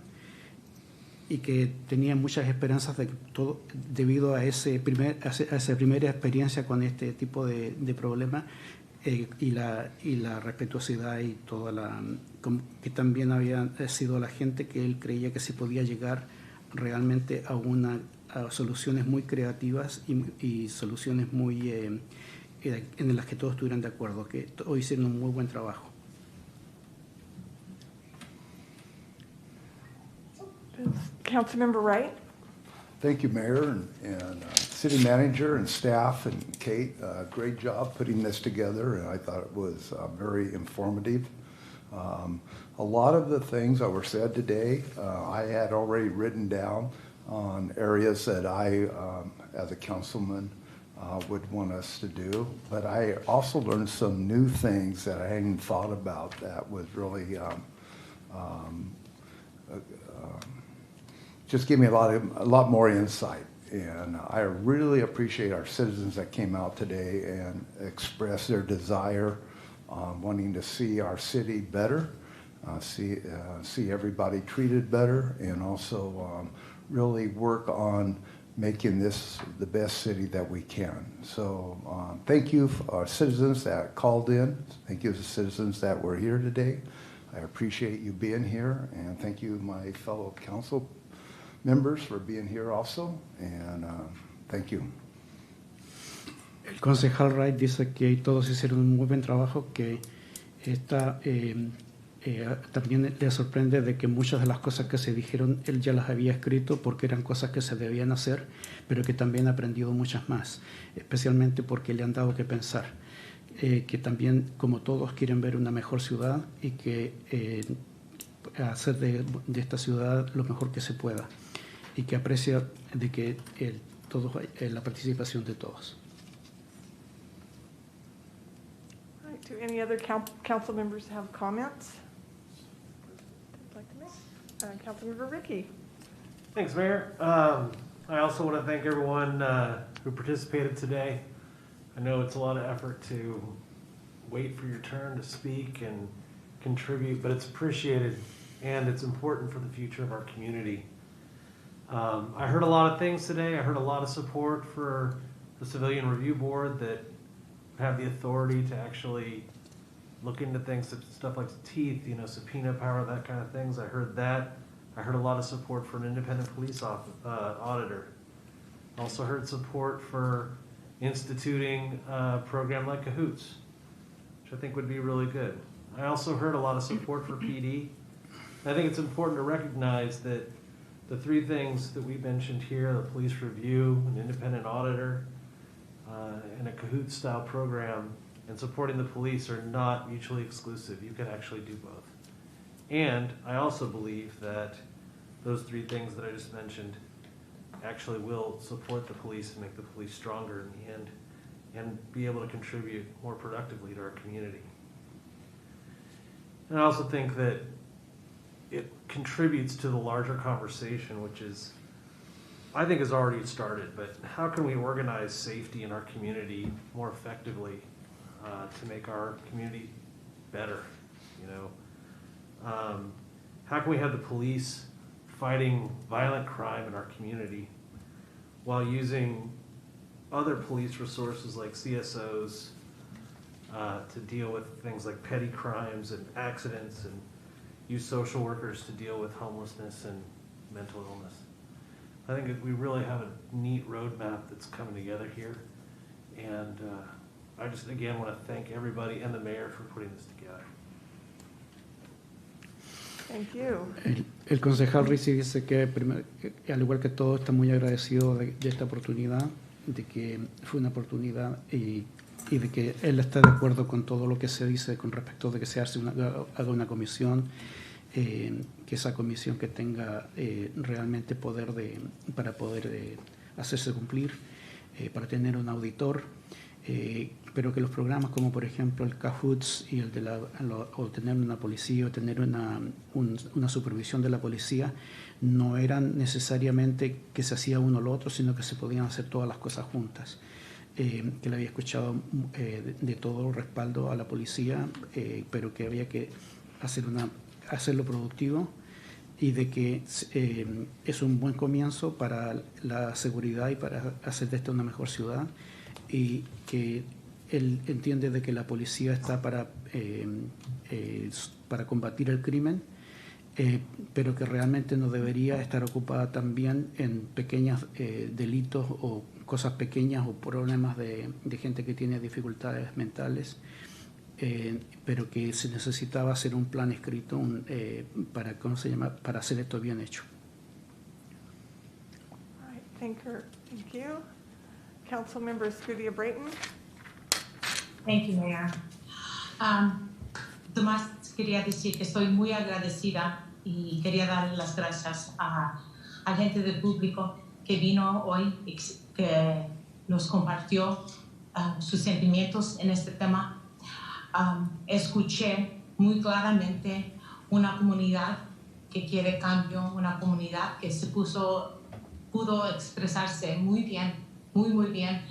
y que tenía muchas esperanzas de que todo, debido a esa primera experiencia con este tipo de problema, y la respetuosidad y toda que también había sido la gente, que él creía que se podía llegar realmente a soluciones muy creativas y soluciones muy en las que todos estuvieran de acuerdo, que hoy hicieron un muy buen trabajo. Councilmember Wright? Thank you, Mayor and City Manager and staff and Kate. Great job putting this together, and I thought it was very informative. A lot of the things that were said today, I had already written down on areas that I, as a councilman, would want us to do. But I also learned some new things that I hadn't thought about that was really just gave me a lot more insight. And I really appreciate our citizens that came out today and expressed their desire, wanting to see our city better, see everybody treated better, and also really work on making this the best city that we can. So thank you for our citizens that called in. Thank you to the citizens that were here today. I appreciate you being here, and thank you, my fellow council members, for being here also, and thank you. El concejal Wright dice que todos hicieron un muy buen trabajo, que también le sorprende de que muchas de las cosas que se dijeron él ya las había escrito porque eran cosas que se debían hacer, pero que también ha aprendido muchas más, especialmente porque le han dado que pensar, que también, como todos, quieren ver una mejor ciudad y que hacer de esta ciudad lo mejor que se pueda, y que aprecia de que la participación de todos. All right, do any other council members have comments they'd like to make? Councilmember Ricky. Thanks, Mayor. I also want to thank everyone who participated today. I know it's a lot of effort to wait for your turn to speak and contribute, but it's appreciated, and it's important for the future of our community. I heard a lot of things today. I heard a lot of support for the Civilian Review Board that have the authority to actually look into things, stuff like teeth, subpoena power, that kind of things. I heard that. I heard a lot of support for an independent police auditor. Also heard support for instituting a program like Cahoots, which I think would be really good. I also heard a lot of support for PD. I think it's important to recognize that the three things that we mentioned here, the police review, an independent auditor, and a Cahoots-style program, and supporting the police are not mutually exclusive. You can actually do both. And I also believe that those three things that I just mentioned actually will support the police and make the police stronger in the end, and be able to contribute more productively to our community. And I also think that it contributes to the larger conversation, which is, I think, has already started, but how can we organize safety in our community more effectively to make our community better? How can we have the police fighting violent crime in our community while using other police resources like CSOs to deal with things like petty crimes and accidents, and use social workers to deal with homelessness and mental illness? I think that we really have a neat roadmap that's coming together here, and I just again want to thank everybody and the mayor for putting this together. Thank you. El concejal Rizzi dice que, al igual que todo, está muy agradecido de esta oportunidad, de que fue una oportunidad y de que él está de acuerdo con todo lo que se dice con respecto de que se haga una comisión, que esa comisión que tenga realmente poder para poder hacerse cumplir, para tener un auditor, pero que los programas como por ejemplo el CAHOOTS y el de o tener una policía o tener una supervisión de la policía no eran necesariamente que se hacía uno o lo otro, sino que se podían hacer todas las cosas juntas. Que le había escuchado de todo respaldo a la policía, pero que había que hacerlo productivo y de que es un buen comienzo para la seguridad y para hacer de esta una mejor ciudad, y que él entiende de que la policía está para combatir el crimen, pero que realmente no debería estar ocupada también en pequeños delitos o cosas pequeñas o problemas de gente que tiene dificultades mentales, pero que se necesitaba hacer un plan escrito para hacer esto bien hecho. All right, thank you. Councilmember Scudia Brayton. Thank you, Mayor. Tomás, quería decir que estoy muy agradecida y quería dar las gracias a la gente del público que vino hoy y que nos compartió sus sentimientos en este tema. Escuché muy claramente una comunidad que quiere cambio, una comunidad que pudo expresarse muy bien, muy bien,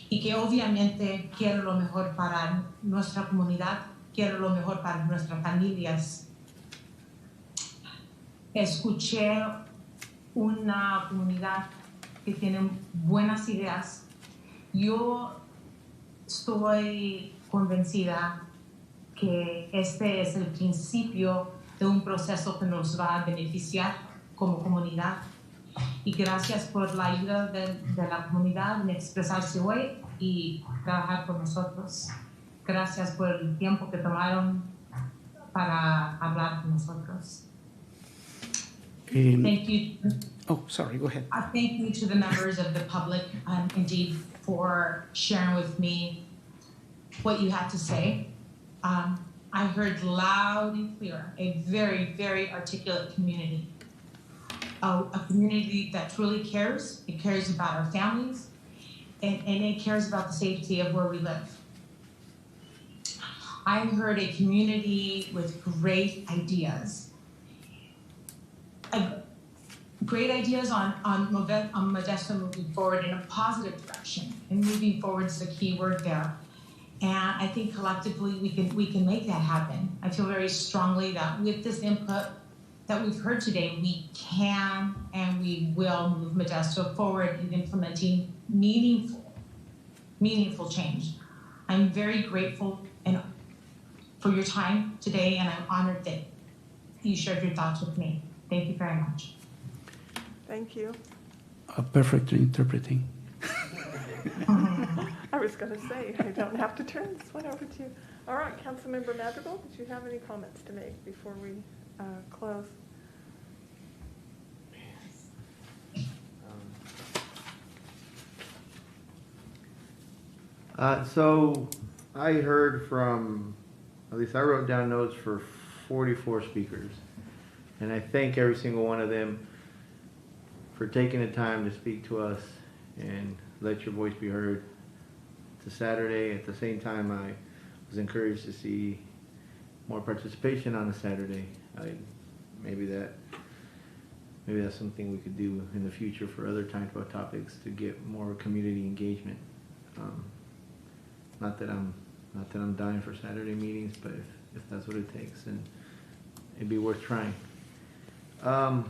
y que obviamente quiere lo mejor para nuestra comunidad, quiere lo mejor para nuestras familias. Escuché una comunidad que tiene buenas ideas. Yo estoy convencida que este es el principio de un proceso que nos va a beneficiar como comunidad. Y gracias por la ayuda de la comunidad en expresarse hoy y trabajar con nosotros. Gracias por el tiempo que tomaron para hablar con nosotros. Thank you. Oh, sorry, go ahead. Thank you to the members of the public, indeed, for sharing with me what you had to say. I heard loud and clear a very, very articulate community. A community that truly cares. It cares about our families, and it cares about the safety of where we live. I heard a community with great ideas. Great ideas on Modesto moving forward in a positive direction, and moving forward is the key word there. And I think collectively we can make that happen. I feel very strongly that with this input that we've heard today, we can and we will move Modesto forward in implementing meaningful change. I'm very grateful for your time today, and I'm honored that you shared your thoughts with me. Thank you very much. Thank you. Perfectly interpreting. I was going to say, I don't have to turn this one over to you. All right, Councilmember Madrigal, did you have any comments to make before we close? So I heard from, at least I wrote down notes for 44 speakers. And I thank every single one of them for taking the time to speak to us and let your voice be heard. It's a Saturday. At the same time, I was encouraged to see more participation on a Saturday. Maybe that's something we could do in the future for other type of topics to get more community engagement. Not that I'm dying for Saturday meetings, but if that's what it takes, then it'd be worth trying. I'm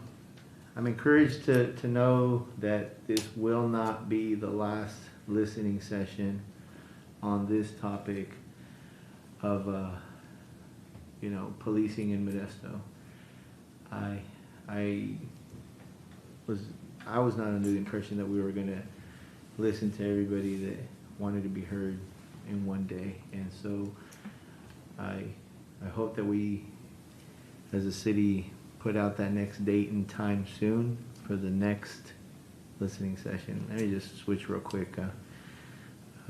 encouraged to know that this will not be the last listening session on this topic of policing in Modesto. I was not under the impression that we were going to listen to everybody that wanted to be heard in one day, and so I hope that we Does the city put out that next date and time soon for the next listening session? Let me just switch real quick.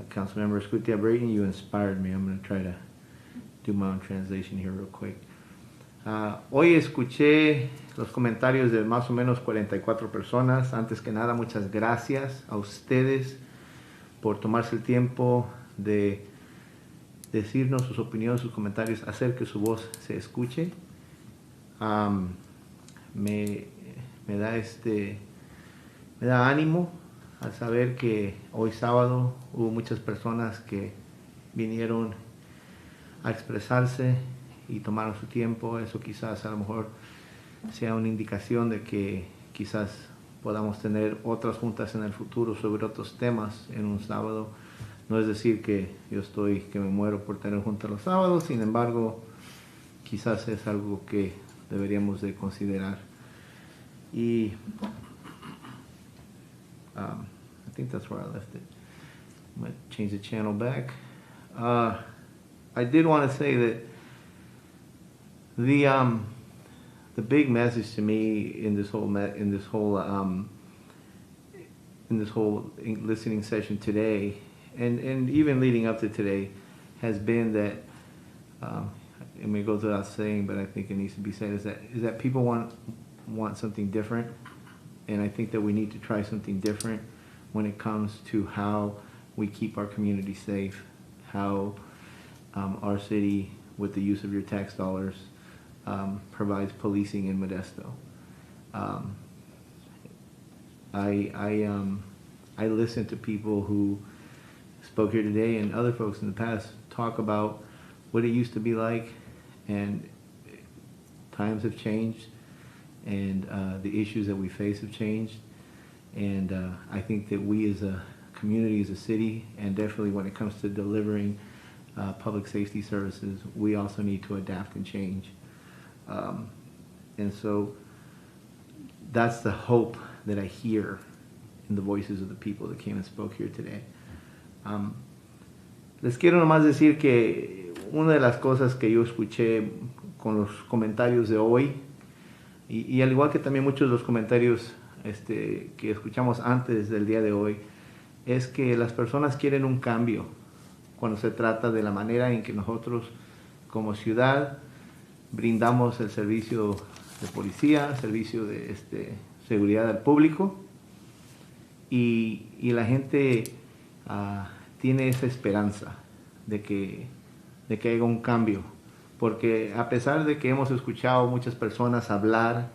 Councilmember Scutia Brayton, you inspired me. I'm going to try to do my own translation here real quick. Hoy escuché los comentarios de más o menos 44 personas. Antes que nada, muchas gracias a ustedes por tomarse el tiempo de decirnos sus opiniones, sus comentarios, hacer que su voz se escuche. Me da ánimo al saber que hoy sábado hubo muchas personas que vinieron a expresarse y tomaron su tiempo. Eso quizás a lo mejor sea una indicación de que quizás podamos tener otras juntas en el futuro sobre otros temas en un sábado. No es decir que que me muero por tener juntas los sábados, sin embargo, quizás es algo que deberíamos de considerar. Y I think that's where I left it. I'm going to change the channel back. I did want to say that the big message to me in this whole listening session today, and even leading up to today, has been that it may go without saying, but I think it needs to be said, is that people want something different, and I think that we need to try something different when it comes to how we keep our community safe, how our city, with the use of your tax dollars, provides policing in Modesto. I listen to people who spoke here today and other folks in the past talk about what it used to be like, and times have changed, and the issues that we face have changed, and I think that we as a community, as a city, and definitely when it comes to delivering public safety services, we also need to adapt and change. And so that's the hope that I hear in the voices of the people that came and spoke here today. Les quiero nomás decir que una de las cosas que yo escuché con los comentarios de hoy, y al igual que también muchos de los comentarios que escuchamos antes del día de hoy, es que las personas quieren un cambio cuando se trata de la manera en que nosotros como ciudad brindamos el servicio de policía, servicio de seguridad al público, y la gente tiene esa esperanza de que haya un cambio, porque a pesar de que hemos escuchado muchas personas hablar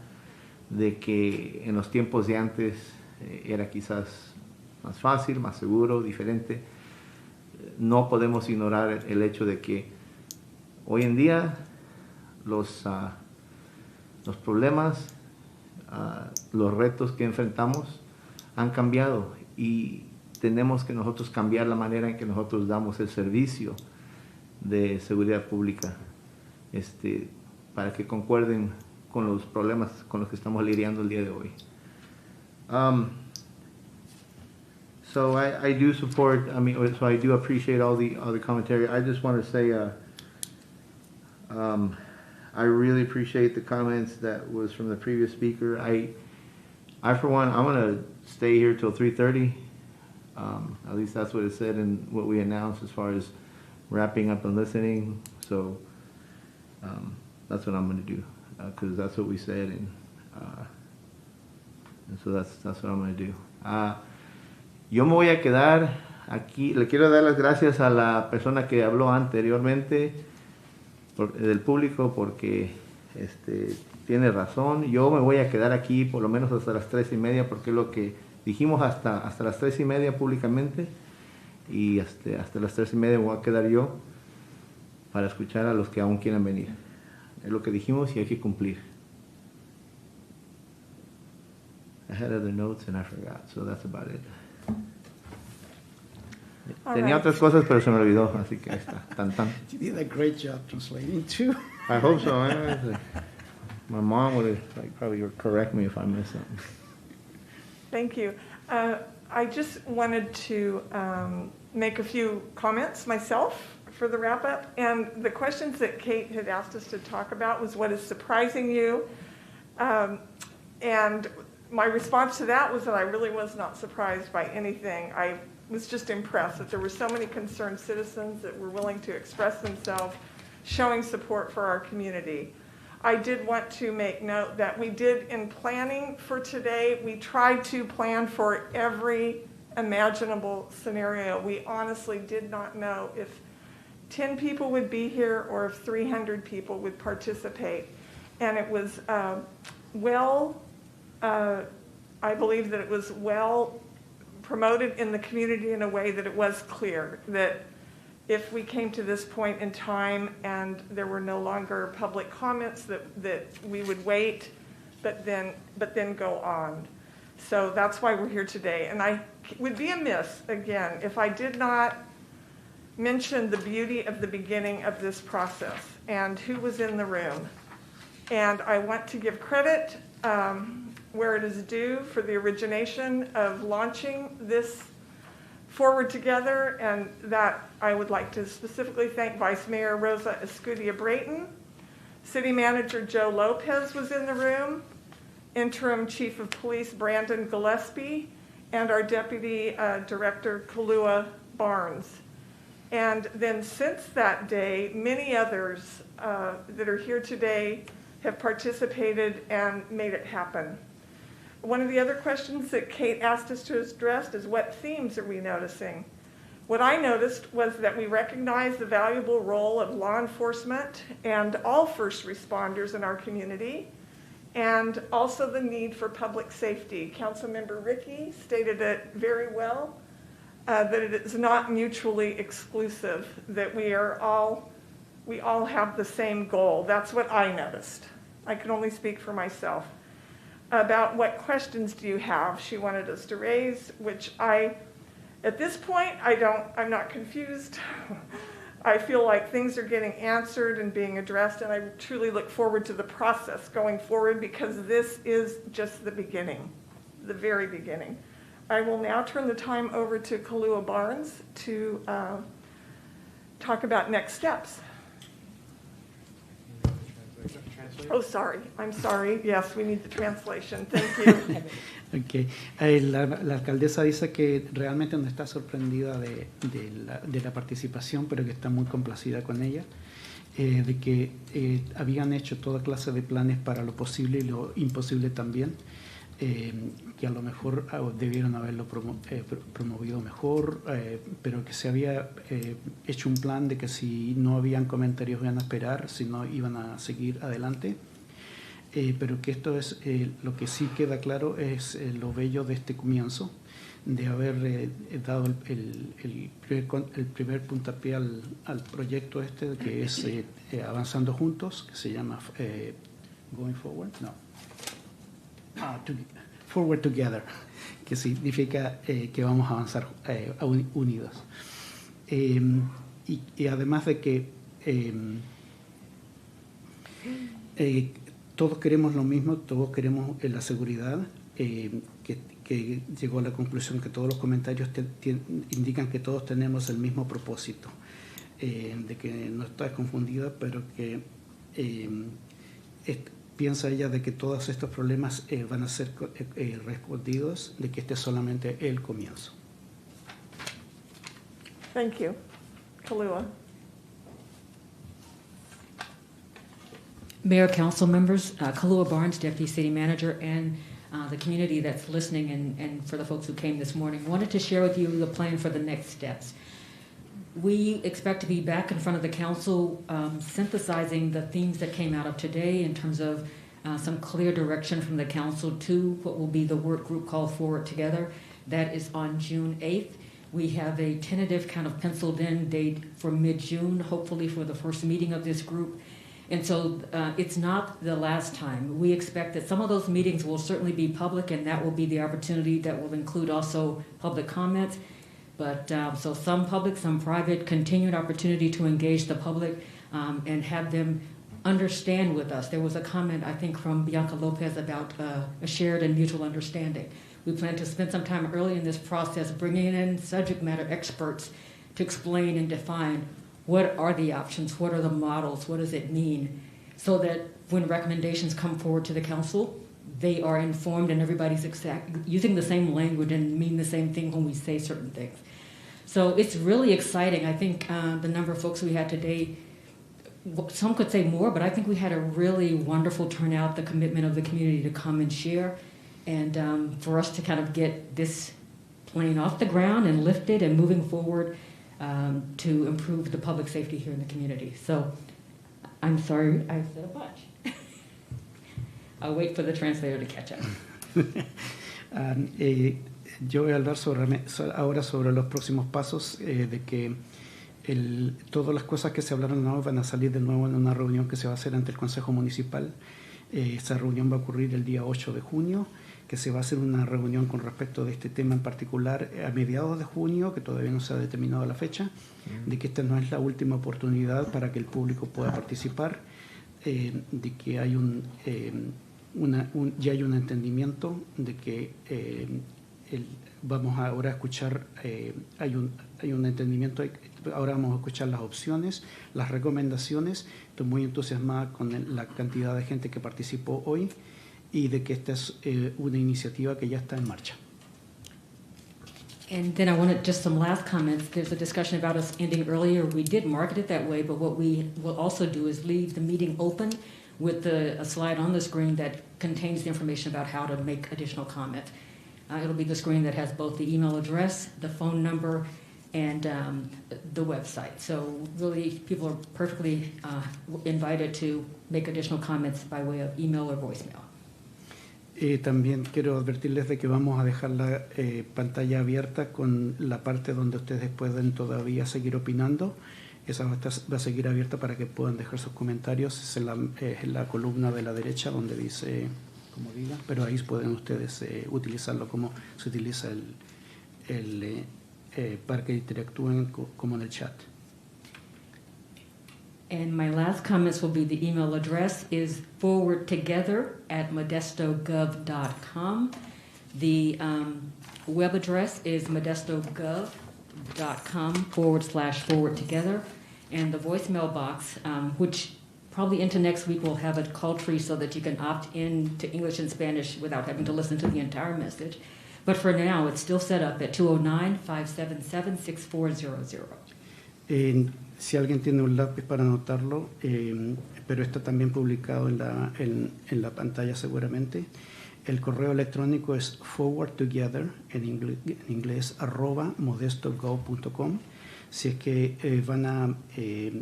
de que en los tiempos de antes era quizás más fácil, más seguro, diferente, no podemos ignorar el hecho de que hoy en día los problemas, los retos que enfrentamos han cambiado, y tenemos que nosotros cambiar la manera en que nosotros damos el servicio de seguridad pública, para que concuerden con los problemas con los que estamos lidiando el día de hoy. So I do support, so I do appreciate all the commentary. I just want to say, I really appreciate the comments that was from the previous speaker. I for one, I'm going to stay here till 3:30. At least that's what it said in what we announced as far as wrapping up and listening. So that's what I'm going to do, because that's what we said, and so that's what I'm going to do. Yo me voy a quedar aquí. Le quiero dar las gracias a la persona que habló anteriormente del público, porque tiene razón. Yo me voy a quedar aquí por lo menos hasta las 3:30, porque es lo que dijimos, hasta las 3:30 públicamente, y hasta las 3:30 me voy a quedar yo para escuchar a los que aún quieran venir. Es lo que dijimos y hay que cumplir. I had other notes and I forgot, so that's about it. Tenía otras cosas, pero se me olvidó, así que ahí está. Tan. You did a great job translating too. I hope so. My mom would have probably correct me if I missed something. Thank you. I just wanted to make a few comments myself for the wrap-up. And the questions that Kate had asked us to talk about was what is surprising you. And my response to that was that I really was not surprised by anything. I was just impressed that there were so many concerned citizens that were willing to express themselves, showing support for our community. I did want to make note that we did, in planning for today, we tried to plan for every imaginable scenario. We honestly did not know if 10 people would be here or if 300 people would participate. And it was I believe that it was well promoted in the community in a way that it was clear that if we came to this point in time and there were no longer public comments, that we would wait, but then go on. So that's why we're here today. And I would be amiss, again, if I did not mention the beauty of the beginning of this process and who was in the room. And I want to give credit where it is due for the origination of launching this Forward Together, and that I would like to specifically thank Vice Mayor Rosa Escudia-Brayton. City Manager Joe Lopez was in the room, Interim Chief of Police Brandon Gillespie, and our Deputy Director Kalua Barnes. And then since that day, many others that are here today have participated and made it happen. One of the other questions that Kate asked us to address is what themes are we noticing? What I noticed was that we recognize the valuable role of law enforcement and all first responders in our community, and also the need for public safety. Councilmember Rickey stated it very well, that it is not mutually exclusive, that we all have the same goal. That's what I noticed. I can only speak for myself. About what questions do you have, she wanted us to raise, which at this point, I'm not confused. I feel like things are getting answered and being addressed, and I truly look forward to the process going forward because this is just the beginning, the very beginning. I will now turn the time over to Kalua Barnes to talk about next steps. Oh, sorry. I'm sorry. Yes, we need the translation. Thank you. Okay. La alcaldesa dice que realmente no está sorprendida de la participación, pero que está muy complacida con ella, de que habían hecho toda clase de planes para lo posible y lo imposible también, que a lo mejor debieron haberlo promovido mejor, pero que se había hecho un plan de que si no habían comentarios iban a esperar, si no iban a seguir adelante. Pero que esto es lo que sí queda claro es lo bello de este comienzo, de haber dado el primer puntapié al proyecto este, que es Avanzando Juntos, que se llama Going Forward, no, Forward Together, que significa que vamos a avanzar unidos. Y además de que todos queremos lo mismo, todos queremos la seguridad, que llegó a la conclusión que todos los comentarios indican que todos tenemos el mismo propósito, de que no está confundida, pero que piensa ella de que todos estos problemas van a ser respondidos, de que este es solamente el comienzo. Thank you. Kalua. Mayor, council members, Kalua Barnes, Deputy City Manager, and the community that's listening, and for the folks who came this morning, wanted to share with you the plan for the next steps. We expect to be back in front of the council, synthesizing the themes that came out of today in terms of some clear direction from the council to what will be the work group called Forward Together. That is on June 8th. We have a tentative kind of penciled in date for mid-June, hopefully for the first meeting of this group. And so it's not the last time. We expect that some of those meetings will certainly be public, and that will be the opportunity that will include also public comments. But so some public, some private, continued opportunity to engage the public and have them understand with us. There was a comment, I think, from Bianca Lopez about a shared and mutual understanding. We plan to spend some time early in this process bringing in subject matter experts to explain and define what are the options, what are the models, what does it mean, so that when recommendations come forward to the council, they are informed and everybody's using the same language and mean the same thing when we say certain things. So it's really exciting. I think the number of folks we had today, some could say more, but I think we had a really wonderful turnout, the commitment of the community to come and share, and for us to kind of get this plane off the ground and lifted and moving forward to improve the public safety here in the community. So I'm sorry I said a bunch. I'll wait for the translator to catch up. Yo voy a hablar ahora sobre los próximos pasos, de que todas las cosas que se hablaron hoy van a salir de nuevo en una reunión que se va a hacer ante el Consejo Municipal. Esa reunión va a ocurrir el día 8 de junio, que se va a hacer una reunión con respecto de este tema en particular a mediados de junio, que todavía no se ha determinado la fecha, de que esta no es la última oportunidad para que el público pueda participar, de que hay ya hay un entendimiento de que vamos ahora a escuchar, hay un entendimiento, ahora vamos a escuchar las opciones, las recomendaciones. Estoy muy entusiasmada con la cantidad de gente que participó hoy y de que esta es una iniciativa que ya está en marcha. And then I wanted just some last comments. There's a discussion about us ending earlier. We did market it that way, but what we will also do is leave the meeting open with a slide on the screen that contains the information about how to make additional comments. It'll be the screen that has both the email address, the phone number, and the website. So really, people are perfectly invited to make additional comments by way of email or voicemail. También quiero advertirles de que vamos a dejar la pantalla abierta con la parte donde ustedes pueden todavía seguir opinando. Esa va a seguir abierta para que puedan dejar sus comentarios. Es en la columna de la derecha donde dice, como diga, pero ahí pueden ustedes utilizarlo como se utiliza para que interactúen como en el chat. And my last comments will be the email address is forwardtogether@modestogov.com. The web address is modestogov.com/forwardtogether. And the voicemail box, which probably into next week we'll have a call tree so that you can opt in to English and Spanish without having to listen to the entire message. But for now, it's still set up at 209-577-6400. Si alguien tiene un lápiz para anotarlo, pero está también publicado en la pantalla seguramente. El correo electrónico es forwardtogether, en inglés, @modestogov.com. Si es que van a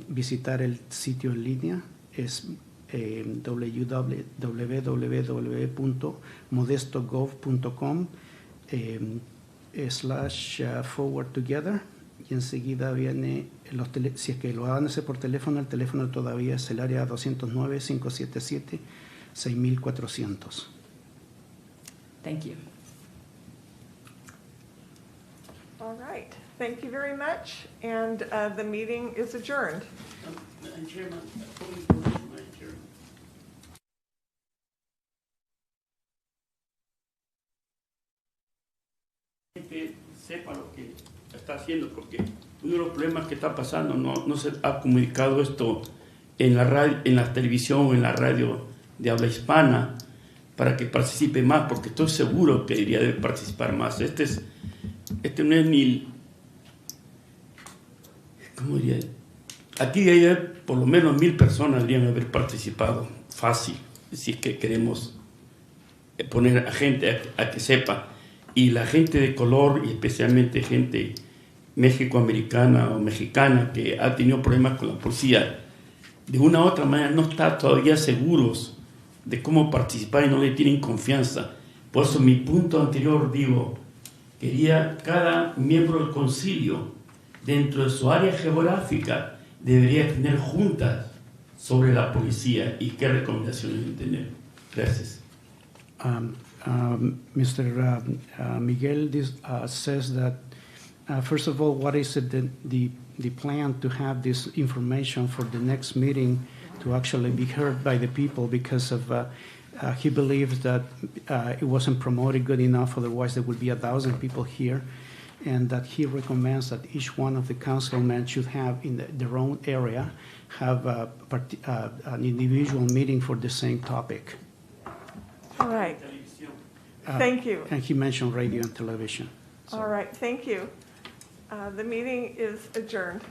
visitar el sitio en línea, es www.modestogov.com/forwardtogether. Y enseguida viene, si es que lo van a hacer por teléfono, el teléfono todavía es el área 209-577-6400. Thank you. All right. Thank you very much. And the meeting is adjourned. Madam Chairman, que sepa lo que está haciendo, porque uno de los problemas que está pasando, no se ha comunicado esto en la radio, en la televisión, en la radio de habla hispana, para que participe más, porque estoy seguro que debe participar más. Este no es ni, ¿cómo diría? Aquí hay por lo menos 1000 personas deberían haber participado fácil, si es que queremos poner a gente a que sepa. Y la gente de color, y especialmente gente mexicoamericana o mexicana que ha tenido problemas con la policía, de una u otra manera no está todavía seguros de cómo participar y no le tienen confianza. Por eso mi punto anterior, digo, quería cada miembro del concilio, dentro de su área geográfica, debería tener juntas sobre la policía y qué recomendaciones tener. Gracias. Mr. Miguel says that, first of all, what is it the plan to have this information for the next meeting to actually be heard by the people, because of he believes that it wasn't promoted good enough, otherwise there would be 1,000 people here. and that he recommends that each one of the councilmen should have in their own area have an individual meeting for the same topic. All right. Thank you. And he mentioned radio and television. All right, thank you. The meeting is adjourned.